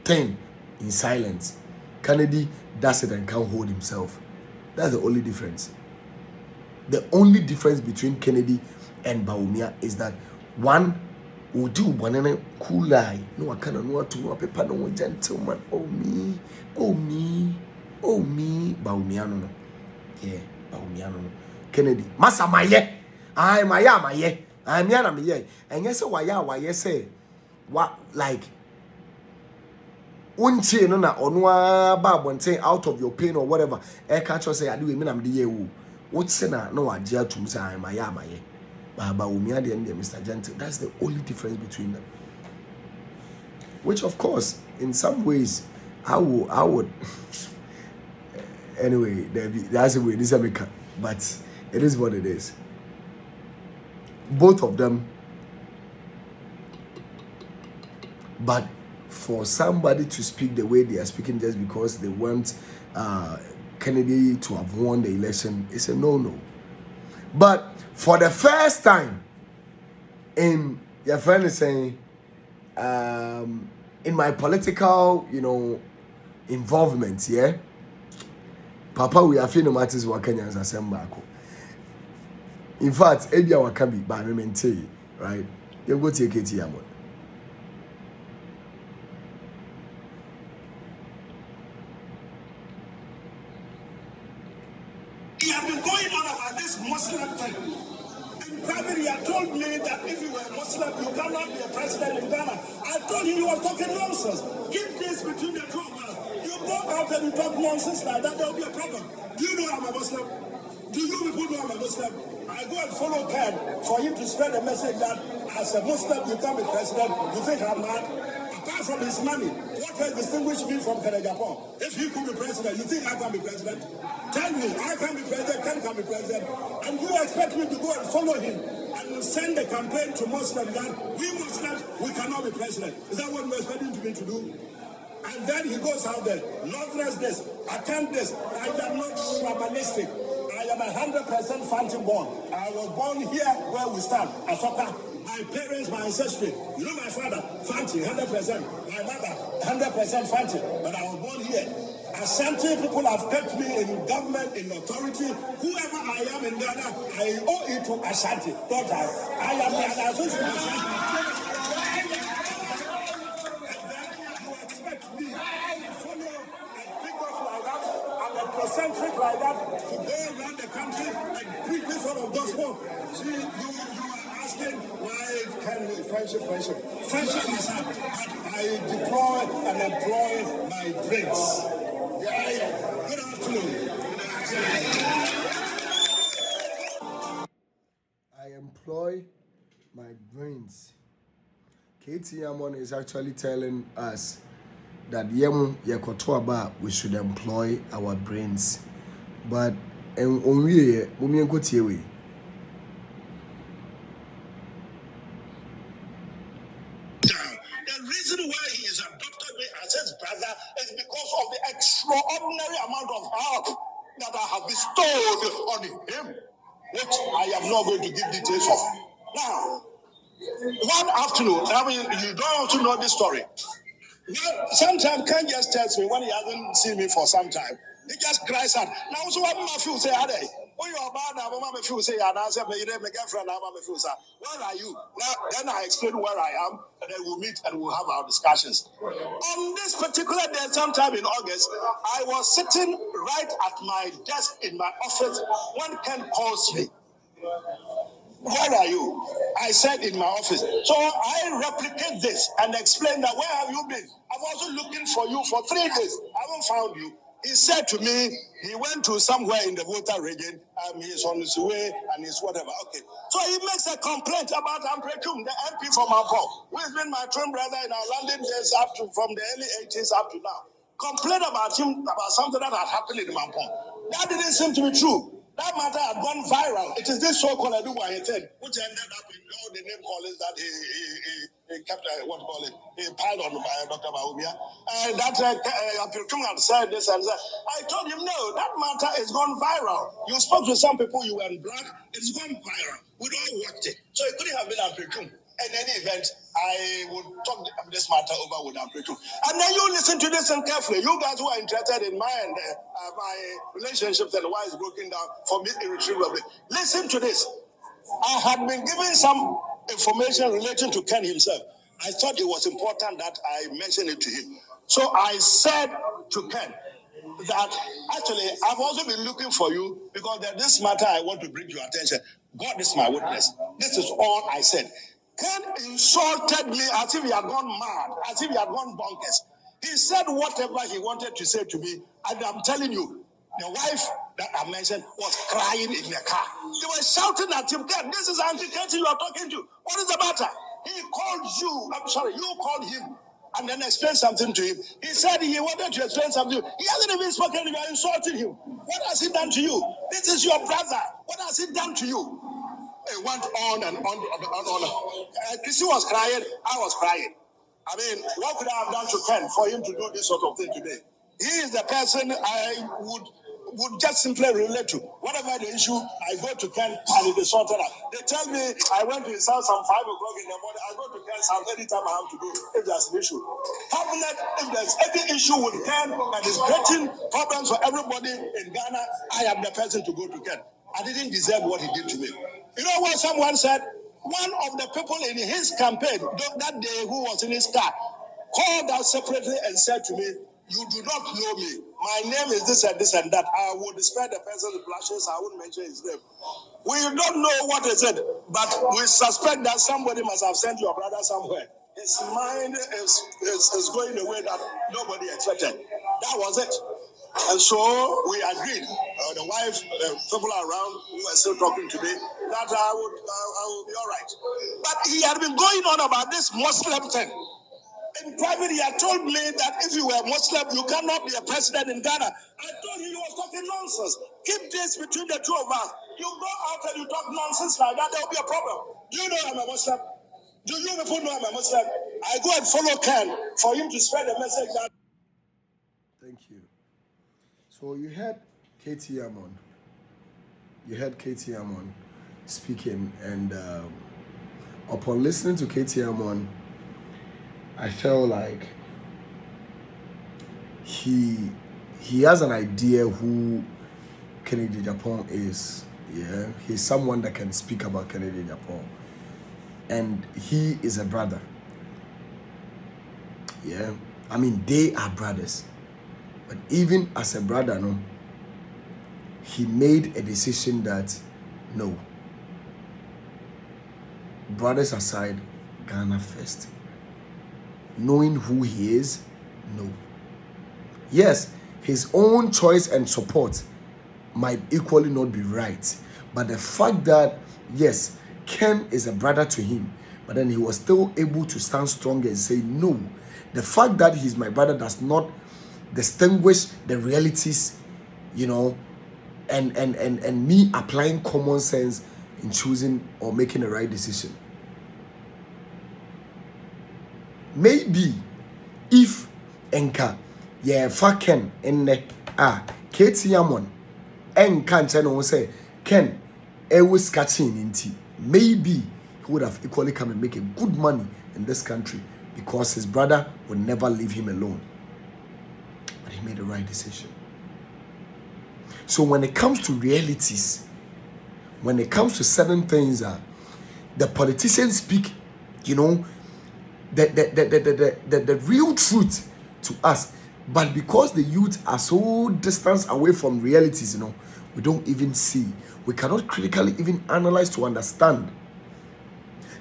thing in silence. Kennedy does it and can't hold himself. That's the only difference. The only difference between Kennedy and Bawumia is that one will do banana cool eye. No, I cannot know to no paper, no gentleman. Oh me. Bawumia no. Yeah, Bawumia no. Kennedy. Masa maye. I maye. I miana me. And yes, why say what like unche no na onwa ba bonten out of your pain or whatever. E catch us say I do me na me dey wu. What say na no agye atum say I maye. Baba Umia de Mr. Gentle. That's the only difference between them. Which of course, in some ways, I would anyway, that's the way this is, but it is what it is. Both of them, but for somebody to speak the way they are speaking just because they want Kennedy to have won the election, it's a no. But for the first time in your friend is saying in my political, involvement, yeah. Papa, we are feeling matters what Kenyans assemble. In fact, Ebia Wakabi, but I mean, right? You go take it here. He has been going on about this Muslim thing. And privately, he told me that if you were a Muslim, you cannot be a president in Ghana. I told him he was talking nonsense. Keep this between the two of us. You go out and you talk nonsense like that, there will be a problem. Do you know I'm a Muslim? Do you people know I'm a Muslim? I go and follow Ken for him to spread the message that as a Muslim, you can't be president. You think I'm mad? Apart from his money, what will distinguish me from Kennedy Japan? If he could be president, you think I can be president? Tell me, I can be president, Ken can be president. And you expect me to go and follow him and send a campaign to Muslims that we Muslims, we cannot be president. Is that what you're expecting me to do? And then he goes out there, Northerners this, attend this. I am not tribalistic. I am 100% Fanti born. I was born here where we stand, Asoka. My parents, my ancestry. You know my father, Fanti, 100%. My mother, 100% Fanti. But I was born here. Ashanti people have kept me in government, in authority. Whoever I am in Ghana, I owe it to Ashanti. Don't I? I am the association of Ashanti. Me, follow and pick up like that and a concentric like that to go around the country and preach this sort of gospel. See, you are asking why can friendship is hard, but I deploy and employ my brains. Yeah. Good afternoon. I employ my brains. Katie Amon is actually telling us that we should employ our brains. But the reason why he is adopted me as his brother is because of the extraordinary amount of help that I have bestowed on him, which I am not going to give details of. Now, one afternoon, I mean, you don't also know this story. Well, sometimes Ken just tells me when he hasn't seen me for some time. He just cries out. Now, so what my feel say, Ade? When you're bad, now, my feel say, and I said, my girlfriend, now, my feel say, where are you? Now, then I explain where I am, and then we'll meet and we'll have our discussions. On this particular day, sometime in August, I was sitting right at my desk in my office when Ken calls me. Where are you? I said in my office. So I replicate this and explain that where have you been? I've also looking for you for 3 days. I haven't found you. He said to me, he went to somewhere in the Volta region, he's on his way and he's whatever. Okay. So he makes a complaint about Ampretum, the MP from Ampo, who has been my twin brother in our London days up to from the early 80s up to now. Complain about him about something that had happened in Mampo. That didn't seem to be true. That matter had gone viral. It is this so-called Adubayeten, which ended up in all the name callings that he kept, what call it, he piled on by Dr. Baumia. That Apirkum had said this and that. I told him, no, that matter is gone viral. You spoke to some people, you were in black, it's gone viral. We all watched it. So it couldn't have been Apirkum. In any event, I would talk this matter over with Ampretu. And then you listen to this and carefully. You guys who are interested in my relationships and why it's broken down for me irretrievably. Listen to this. I had been given some information relating to Ken himself. I thought it was important that I mention it to him. So I said to Ken that actually I've also been looking for you because there's this matter I want to bring to your attention. God is my witness. This is all I said. Ken insulted me as if he had gone mad, as if he had gone bonkers. He said whatever he wanted to say to me, and I'm telling you, the wife that I mentioned was crying in the car. They were shouting at him, Ken, this is Auntie Katie you are talking to. What is the matter? He called you, I'm sorry, you called him and then explained something to him. He said he wanted to explain something to you. He hasn't even spoken, you are insulting him. What has he done to you? This is your brother. What has he done to you? It went on and on. Chrissy was crying, I was crying. I mean, what could I have done to Ken for him to do this sort of thing today? He is the person I would just simply relate to. Whatever the issue, I go to Ken and it is sorted out. They tell me I went to his house at 5 o'clock in the morning. I go to Ken's house anytime I have to go if there's an issue. Cabinet, if there's any issue with Ken and is creating problems for everybody in Ghana, I am the person to go to Ken. I didn't deserve what he did to me. You know what someone said? One of the people in his campaign that day who was in his car called out separately and said to me, you do not know me. My name is this and that. I would spare the person's blushes. I wouldn't mention his name. We don't know what is it, but we suspect that somebody must have sent your brother somewhere. His mind is going the way that nobody expected. That was it. And so we agreed, the wife, people around who were still talking to me, that I would be all right. But he had been going on about this Muslim thing. In private, he had told me that if you were Muslim, you cannot be a president in Ghana. I told him he was talking nonsense. Keep this between the two of us. You go out and you talk nonsense like that, there will be a problem. Do you know I'm a Muslim? Do you people know I'm a Muslim? I go and follow Ken for him to spread the message that. Thank you. So you heard Katie Amon. You heard Katie Amon speaking, and upon listening to Katie Amon, I felt like he has an idea who Kennedy Japan is. Yeah, he's someone that can speak about Kennedy Japan, and he is a brother. Yeah, I mean they are brothers, but even as a brother, no, he made a decision that no, brothers aside, Ghana first. Knowing who he is, no. Yes, his own choice and support might equally not be right, but the fact that yes, Ken is a brother to him, but then he was still able to stand strong and say no. The fact that he's my brother does not distinguish the realities, you know, and me applying common sense in choosing or making the right decision. Maybe if Enka, yeah, fucking in the Katie Yamon, and can't say, Ken, was catching inti. Maybe he would have equally come and make a good money in this country because his brother would never leave him alone. But he made the right decision. So when it comes to realities, when it comes to certain things, the politicians speak, the real truth to us. But because the youth are so distant away from realities, we don't even see. We cannot critically even analyze to understand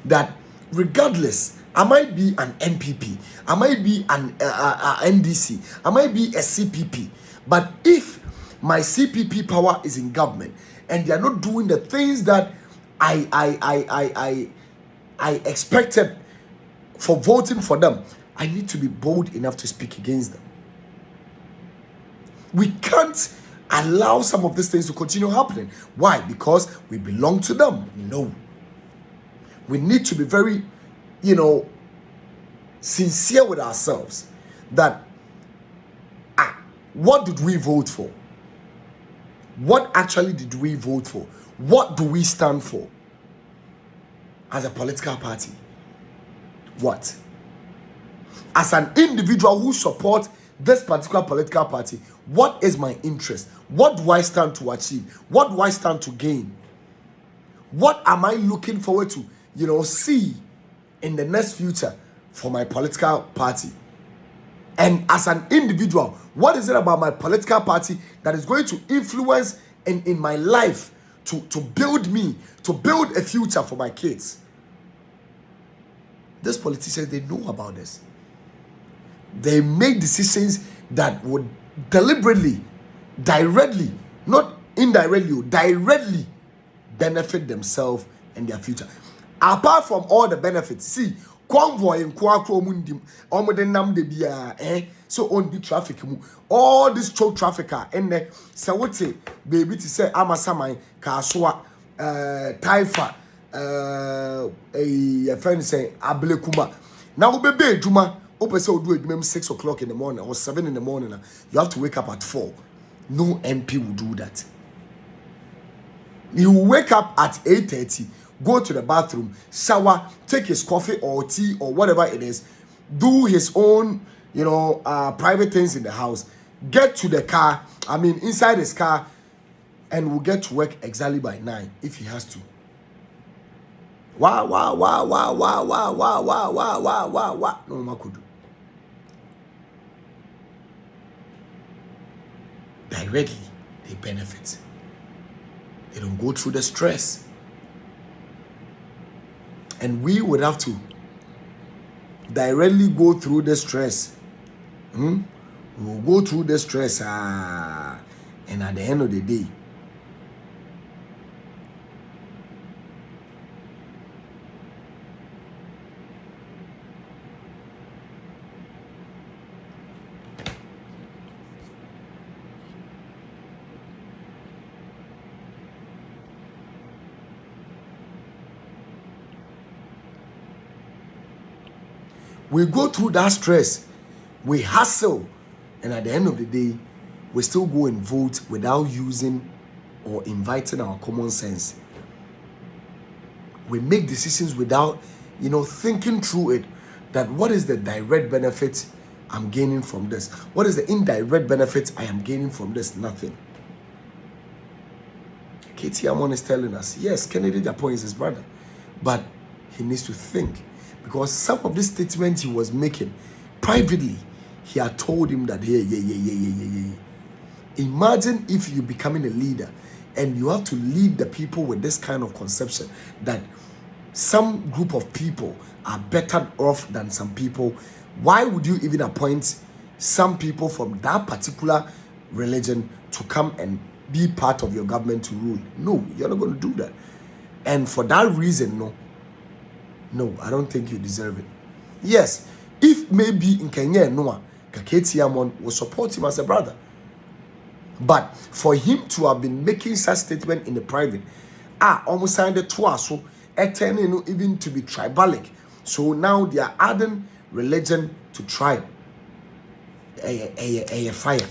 that regardless, I might be an MPP, I might be an NDC, I might be a CPP, but if my CPP power is in government and they are not doing the things that I expected for voting for them, I need to be bold enough to speak against them. We can't allow some of these things to continue happening. Why? Because we belong to them? No. We need to be very, sincere with ourselves that what did we vote for? What actually did we vote for? What do we stand for as a political party? What? As an individual who supports this particular political party, what is my interest? What do I stand to achieve? What do I stand to gain? What am I looking forward to, see in the next future for my political party? And as an individual, what is it about my political party that is going to influence in my life to build me, to build a future for my kids? These politicians, they know about this. They make decisions that would deliberately, directly, not indirectly, directly benefit themselves and their future. Apart from all the benefits, see, convoy in Kwakro Mundim, Omodenam de Bia, so on the traffic, all this choke trafficker, and the Sawati, baby to say, Amasamai, Kaswa, Taifa, a friend say, Ablekuma. Now, baby, Juma. Open say do it 6 o'clock in the morning or 7 in the morning. You have to wake up at 4. No MP will do that. He will wake up at 8:30, go to the bathroom, shower, take his coffee or tea or whatever it is, do his own, private things in the house, get to the car, inside his car, and will get to work exactly by 9 if he has to. Wow. No, Makudu. Directly, they benefit. They don't go through the stress. And we would have to directly go through the stress. We will go through the stress. And at the end of the day, we go through that stress, we hustle, and at the end of the day, we still go and vote without using or inviting our common sense. We make decisions without, thinking through it, that what is the direct benefit I'm gaining from this? What is the indirect benefit I am gaining from this? Nothing. Katie Amon is telling us, yes, Kennedy Japan is his brother, but he needs to think. Because some of the statements he was making privately, he had told him that, yeah. Imagine if you're becoming a leader and you have to lead the people with this kind of conception that some group of people are better off than some people. Why would you even appoint some people from that particular religion to come and be part of your government to rule? No, you're not going to do that. And for that reason, no, I don't think you deserve it. Yes, if maybe in Kenya Noah, Kaketi Amon will support him as a brother. But for him to have been making such statement in the private, almost signed it twice, so turning even to be tribalic. So now they are adding religion to tribe. A fire.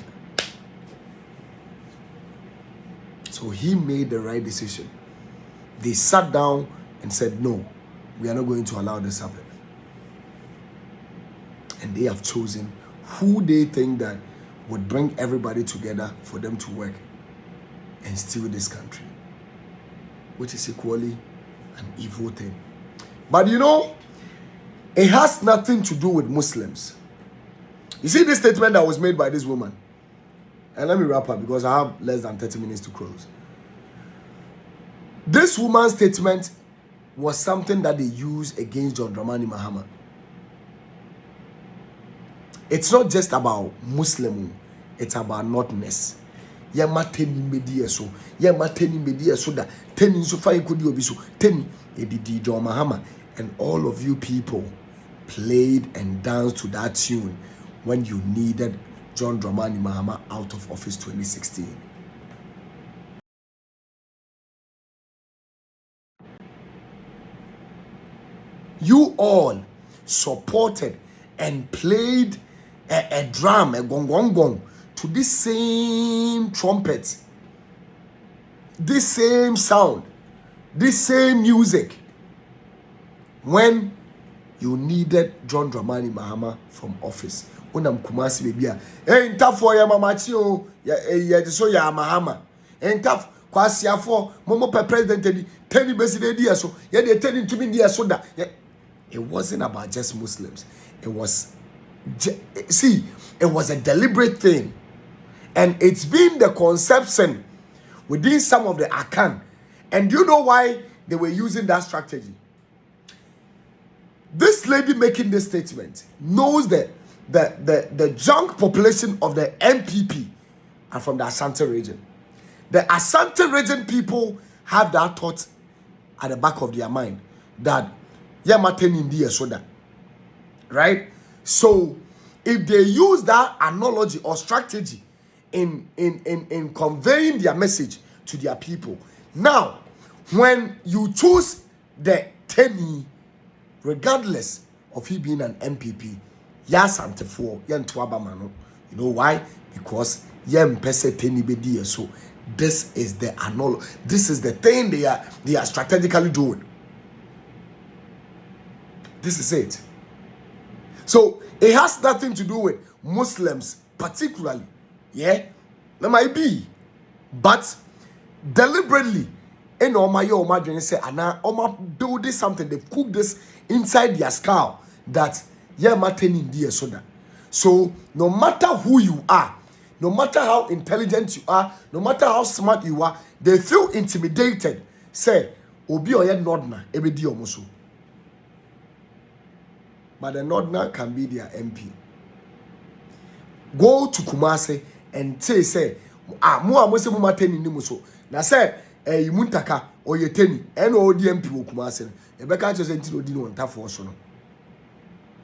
So he made the right decision. They sat down and said, no, we are not going to allow this happen. And they have chosen who they think that would bring everybody together for them to work and steal this country, which is equally an evil thing. But you know, it has nothing to do with Muslims. You see this statement that was made by this woman, and let me wrap up because I have less than 30 minutes to close. This woman's statement was something that they used against John Dramani Mahama. It's not just about Muslim, it's about notness. Yema teni media so, yema teni media so that teni so fine could you be so teni edidi John Mahama, and all of you people played and danced to that tune when you needed John Dramani Mahama out of office 2016. You all supported and played a drum, a gong gong gong, to this same trumpet, this same sound, this same music when you needed John Dramani Mahama from office. Unam Kumasi baby, tough for ya mama chio, ya so ya Mahama, tough. Kwasia for Momo president teni besi so ya de teni to me dia so that. It wasn't about just Muslims. It was, it was a deliberate thing. And it's been the conception within some of the Akan. And do you know why they were using that strategy? This lady making this statement knows that the young population of the MPP are from the Asante region. The Asante region people have that thought at the back of their mind that soda, right? So if they use that analogy or strategy in conveying their message to their people, now when you choose the Teni, regardless of he being an MPP, Yasantefo, Yantuabamano, you know why? Because Pese Teni Bedi. So this is the analogy, this is the thing they are strategically doing. This is it. So it has nothing to do with Muslims particularly. Yeah, there might be, but deliberately, Oma say, Ana Oma building something. They've cooked this inside their skull that mateni dear soda. So no matter who you are, no matter how intelligent you are, no matter how smart you are, they feel intimidated. Say, Obi oye nodna ebedi omusu. But the Northerner can be their MP. Go to Kumasi and say, Mua Mose Mumateni Nimuso. Na say, Muntaka or Yeteni, and all the MP will Kumasi. A Becca just entitled Dino and Tafoso.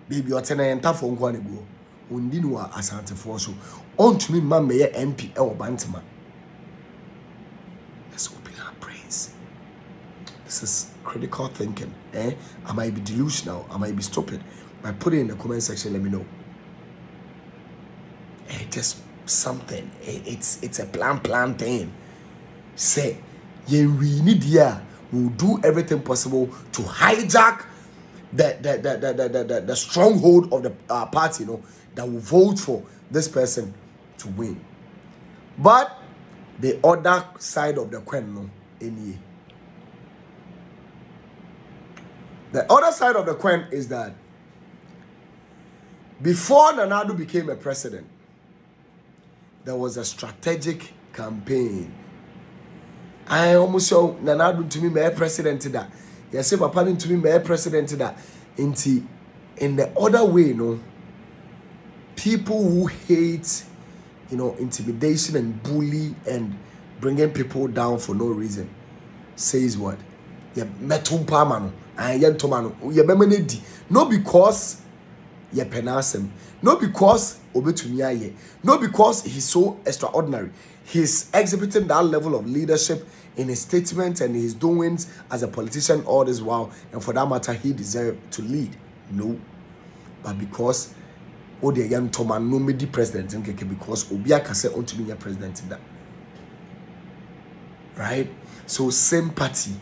Baby or Tena and Tafon Guanigo. Undinua Asante Forso. On to me, Mamma MP or Bantama. Let's open our brains. This is critical thinking. I might be delusional, I might be stupid. But put it in the comment section, let me know. Just something. It's a plan thing. Say, we need we'll do everything possible to hijack the stronghold of the party, that will vote for this person to win. But the other side of the coin, the other side of the coin is that before Nanado became a president, there was a strategic campaign. I almost saw Nanado to me my president that. Yes, if Papa to me my president that. In the other way, people who hate, intimidation and bully and bringing people down for no reason, says what? Yeah, metumpa mano. Not because ye penasem, not because obetumiaye, not because he's so extraordinary. He's exhibiting that level of leadership in his statements and his doings as a politician all this while, and for that matter, he deserved to lead. No, but because the young Toman no medi president, because Obia Kase on to be a president in that. right? So sympathy,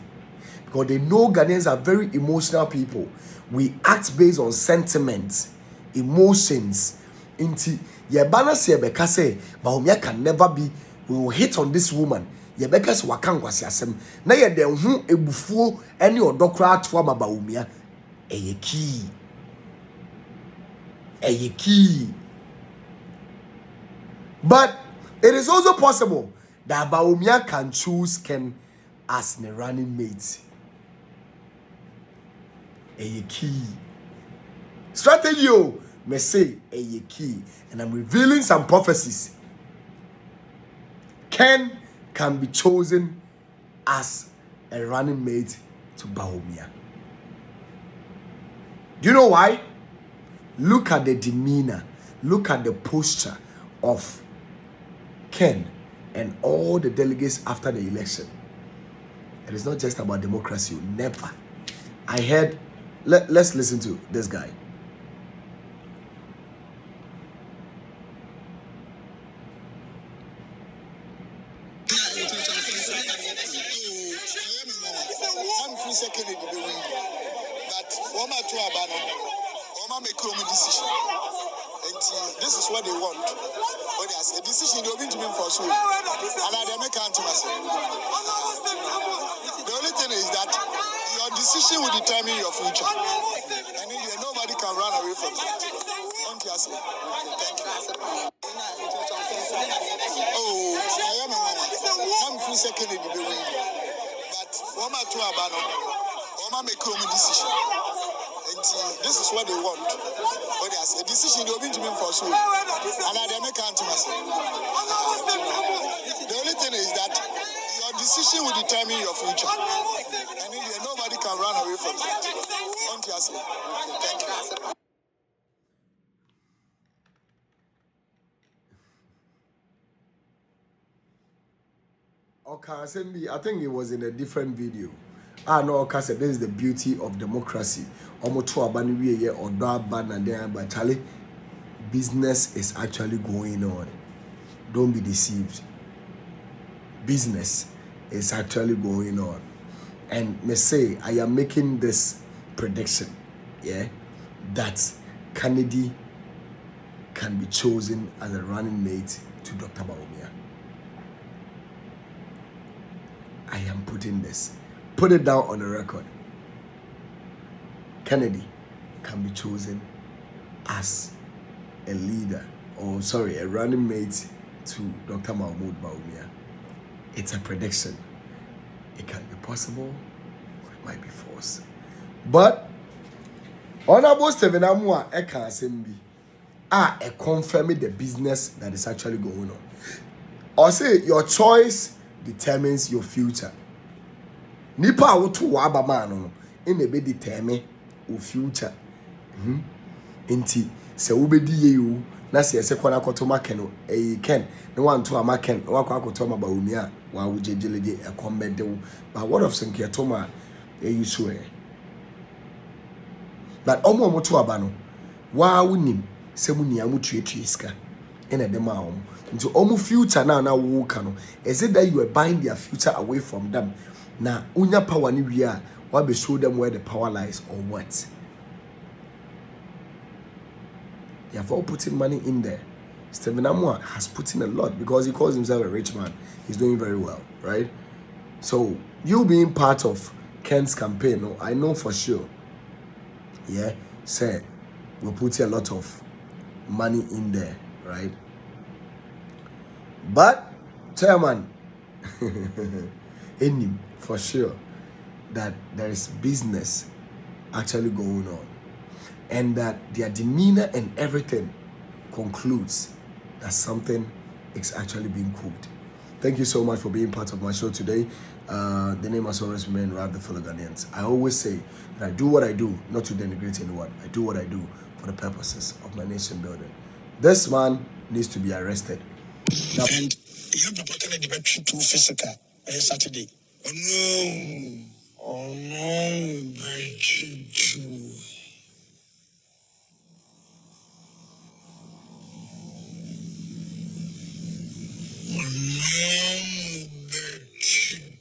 because they know Ghanaians are very emotional people. We act based on sentiments, emotions. Inti yebana se yebeka say Bawumia can never be. We will hit on this woman. Yebeka se wakan kwasi asem. Na ye den hu ebufuo ene odokra atwa ma Bawumia. Eye key. Eye key. But it is also possible that Bawumia can choose Ken as the running mate. A key strategy, may say a key, and I'm revealing some prophecies. Ken can be chosen as a running mate to Bawumia. Do you know why? Look at the demeanor, look at the posture of Ken and all the delegates after the election. It is not just about democracy. Never. I heard. Let's listen to this guy. This is what they want. But there's a decision they're going to make for sure. And I make answer myself. The only thing is that your decision will determine your future. And nobody can run away from that. Don't you say? Thank you. Oh, I am a mama. I'm free second in the building. But one or two about Oma make a decision. And this is what they want. But there's a decision they're going to make for sure. And I make answer myself. The only thing is that your decision will determine your future. And nobody can run away from that. Don't you say? Thank you. Okay, I think it was in a different video. No, okay, this is the beauty of democracy. But Charlie, business is actually going on. Don't be deceived. Business is actually going on. And me say, I am making this prediction, yeah, that Kennedy can be chosen as a running mate to Dr. Bawumia. I am putting this. Put it down on the record. Kennedy can be chosen as a leader, a running mate to Dr. Mahmoud Bawumia. It's a prediction. It can be possible, or it might be false. But Honorable Stephen Amua Eka Assembly confirming the business that is actually going on. Or say your choice determines your future. Nipa wotu waba mano in the be determine your future. Inti se ubedi ye na se ese kwana koto makeno ken ne wanto amaken wakwa koto ma Bawumia wa wujejeleje ekombede wo but what of senke to ma so but omo to aba no wa wunim se mu nia mu tuetue ska ina dem a omo nti omo future na wo ka no is it that you are buying their future away from them na unya power ni wi a wa be show them where the power lies or what? They have all putting money in there. Stephen Amua has put in a lot because he calls himself a rich man. He's doing very well, right? So you being part of Ken's campaign, no, I know for sure. Yeah, said we'll put a lot of money in there, right? But chairman, in him for sure that there is business actually going on. And that their demeanor and everything concludes that something is actually being cooked. Thank you so much for being part of my show today. The name has always remained Rap the Fellow Ghanaians. I always say that I do what I do, not to denigrate anyone. I do what I do for the purposes of my nation building. This man needs to be arrested. Now, And you have to put in the too physical Saturday. Oh no, My mom, bitch.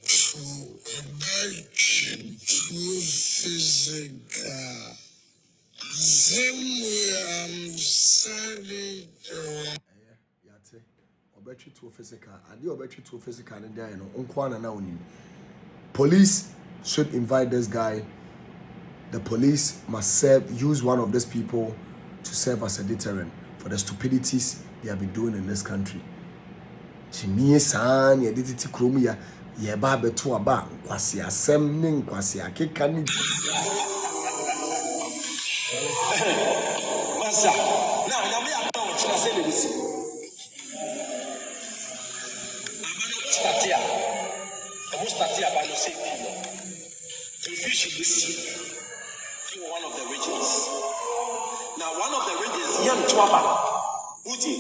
battery to physical, and your battery to physical, and there, now. Police should invite this guy. The police must use one of these people to serve as a deterrent for the stupidities they have been doing in this country. Chimie san ye dititi krom ya ye ba beto aba kwase asem ne kwase akeka ni masa na nyame ya ba wo chira se le si statia ba no se the fish is see one of the regions. Now one of the regions yam twaba uti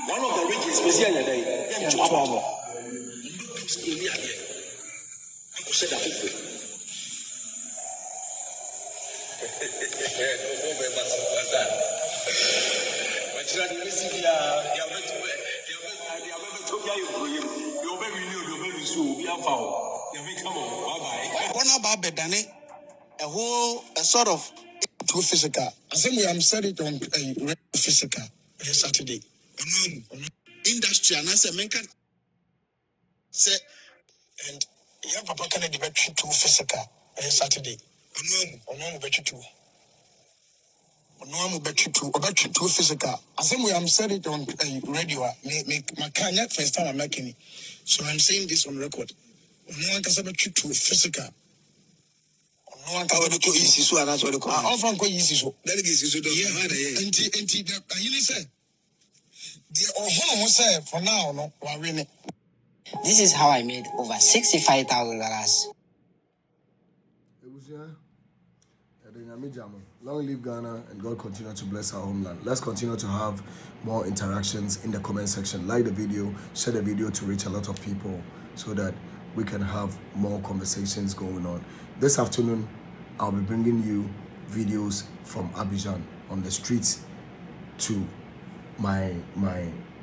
one of the regions we see anya dey yam twaba ni ade ako se da fufu o be basa machira ni si dia ya beto ya you be renew you be so bi afa o ya be come on bye bye one about bedane a sort of too physical. I think we have said it on physical Saturday. Industry and I said, man can say, and yeah, Papa can debate too physical Saturday. No, bet you too. No, bet you too physical. I think we have said it on radio. Make my kanya first time I'm making it. So I'm saying this on record. No one can say bet you too physical. No one can go easy so and that's what they call it. Often go easy so. Delegates so don't you say the for now no we This is how I made over $65,000. Long live Ghana and God continue to bless our homeland. Let's continue to have more interactions in the comment section. Like the video, share the video to reach a lot of people so that we can have more conversations going on. This afternoon, I'll be bringing you videos from Abidjan on the streets to my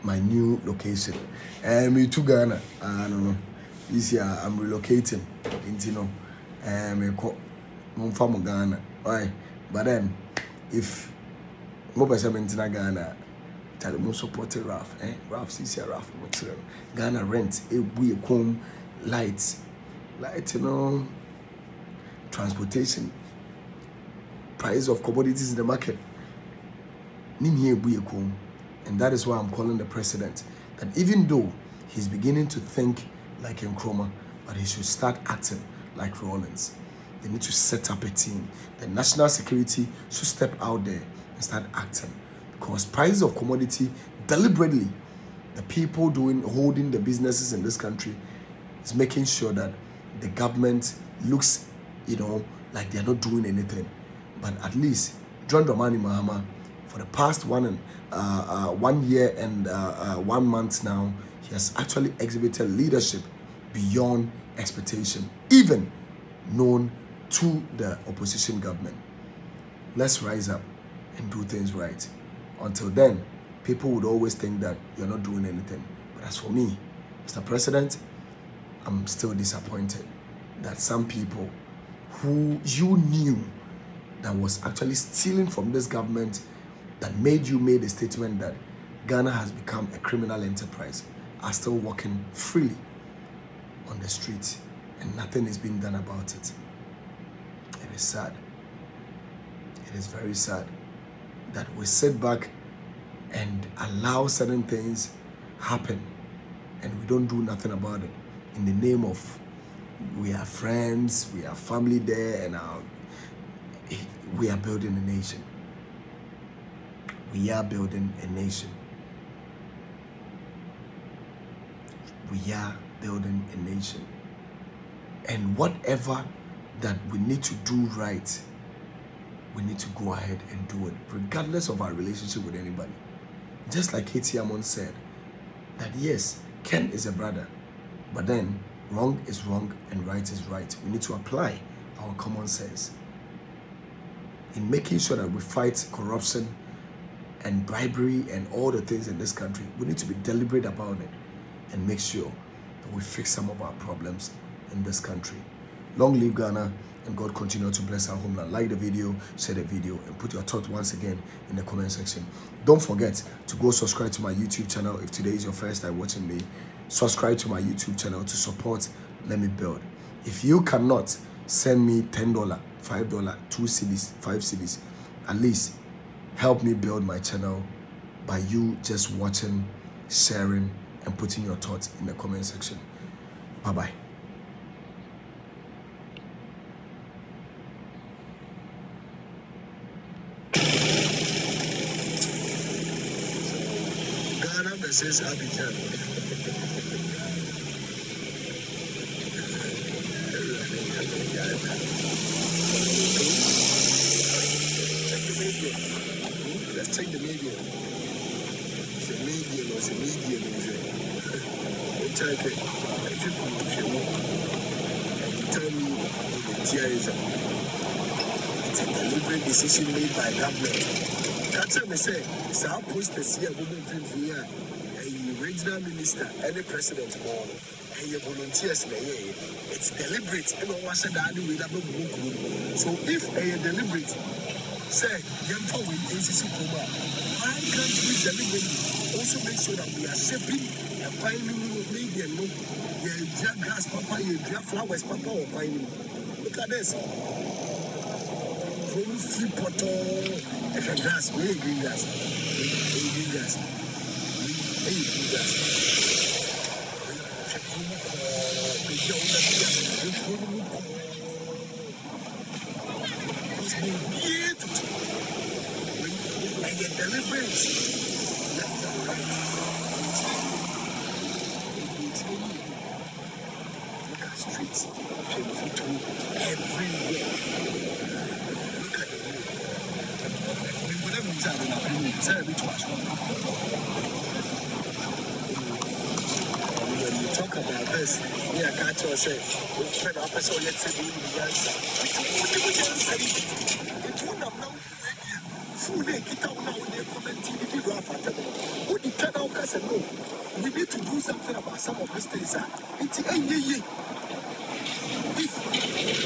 new location. And me to Ghana. I don't know. This year I'm relocating into from Ghana. Why? But then if more person in Ghana, tell them support Raf. Raf sees here Raf. Ghana rent we home lights, transportation, price of commodities in the market. And that is why I'm calling the president that even though he's beginning to think like Nkrumah, but he should start acting like Rawlings. They need to set up a team. The national security should step out there and start acting, because prices of commodity deliberately, the people holding the businesses in this country is making sure that the government looks, like they're not doing anything. But at least John Dramani Mahama, for the past 1 year and 1 month now, he has actually exhibited leadership beyond expectation, even known to the opposition government. Let's rise up and do things right. Until then, people would always think that you're not doing anything. But as for me, Mr. President, I'm still disappointed that some people who you knew that was actually stealing from this government, that made a statement that Ghana has become a criminal enterprise, are still walking freely on the street and nothing is being done about it. It is sad. It is very sad that we sit back and allow certain things happen and we don't do nothing about it in the name of we are friends, we are family there, and we are building a nation. We are building a nation. We are building a nation. And whatever that we need to do right, we need to go ahead and do it, regardless of our relationship with anybody. Just like Katie Amon said, that yes, Ken is a brother, but then wrong is wrong and right is right. We need to apply our common sense in making sure that we fight corruption and bribery and all the things in this country. We need to be deliberate about it and make sure that we fix some of our problems in this country. Long live Ghana, and God continue to bless our homeland. Like the video, share the video, and put your thought once again in the comment section. Don't forget to go subscribe to my YouTube channel. If today is your first time watching me, subscribe to my YouTube channel to support Let Me Build. If you cannot send me $10, $5, 2 cedis, 5 cedis, at least help me build my channel by you just watching, sharing, and putting your thoughts in the comment section. Bye-bye. Ghana versus Abidjan. Let's take the medium. It's a medium. It's a medium. It's a and you tell me what the tear is. It's a deliberate decision made by government. That's what I say. It's our post to see a woman here. A regional minister, any president, or a volunteers. It's deliberate. And I said that so if a deliberate, say, young people in ACC Coma, why can't we deliberately also make sure that we are shaping and finding media? No, yeah, grass, papa, yeah, flowers, papa, or finding. Look at this. From free bottle, if a grass, we green grass, green grass, green grass. It's been beautiful. And yet deliberate. Left and right. Look at streets. Shameful too. Everywhere. Look at the road. Whatever is happening, it's a bit too much. When you talk about this, me, I can't tell say, when I person let's say the answer. It won't have now. Food they get out now when they comment TV what the turn out said no. We need to do something about some of these things. It's if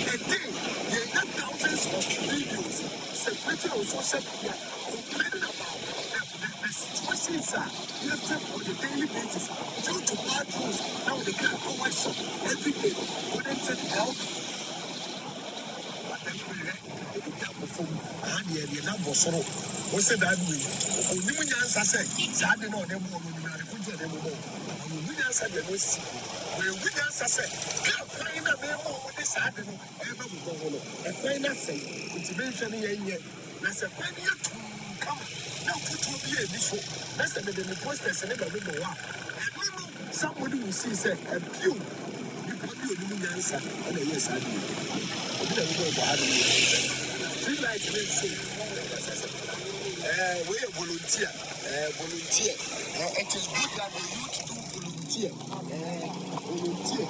a day there are thousands of videos separated on social media complaining about the situations left on the daily basis due to bad rules. Now they can't go and shop every day. What they said health. What's that way? Only when you answer say, Zaddy no, they won't put your name on. We answer the most. When we answer say, can't find a name on this Zaddy no, ever will go on. And find us say, it's eventually a year. That's a funny to come. Now put to be a issue. That's the posters and never will go up. Somebody will see, say, a few. You put your answer, and yes, I do. We like to say, we are volunteer. Volunteer. It is good that the youth do volunteer. Volunteer.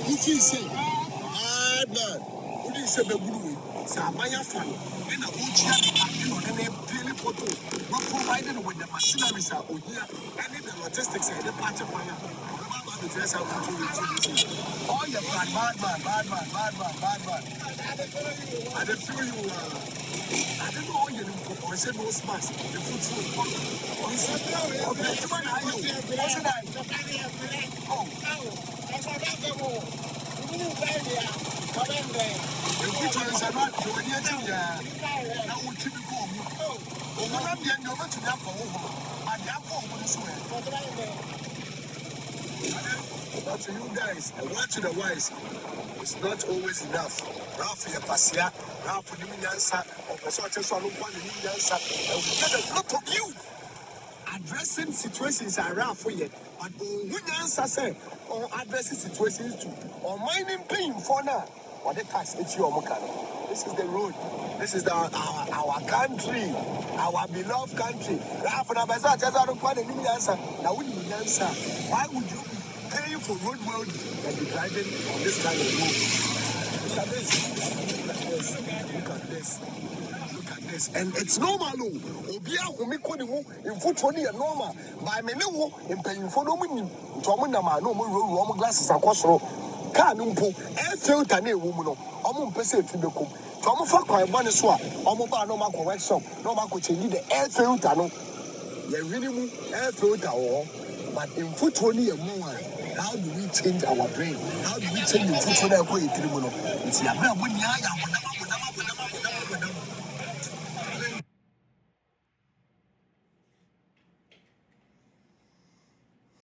If you say, ah, man, what do you say, Babu? Samaya fan, and a Uchian, and a daily photo. We're provided with the machineries out here, and the logistics and the part of fire. The dress out to you. Oh, you're bad man. I don't feel you. I don't know you or said no smash. The food so okay, come on, are you? What's that? Oh, the future is about to be here. Now we keep it going. Oh, what I'm getting over to that for over. And that for but to you guys, and what to the wise, it's not always enough. Ralph, your passia, Ralph, the answer, or Passages on one answer, and we get a lot of you addressing situations around for you. But when answer say, or addressing situations too, or mining pain for now, or the tax, it's your Mokano. This is the road. This is our country, our beloved country. Ralph, and Abasa, just out of one answer. Now, when you answer, why would you paying for road welding and be driving on this kind of road? Look at this. And it's normal. Obia who me call you in foot for the normal. By me no in paying for no money. Tomuna no more glasses across row. Canumpo, air filter near woman. Almost person to the cook. Tom for quite one swap. Almost no mark workshop. No mark could change the air filter. No, you really air filter. But in foot for the more. How do we change our brain? How do we change the foot for the tribunal? It's your brain when you are.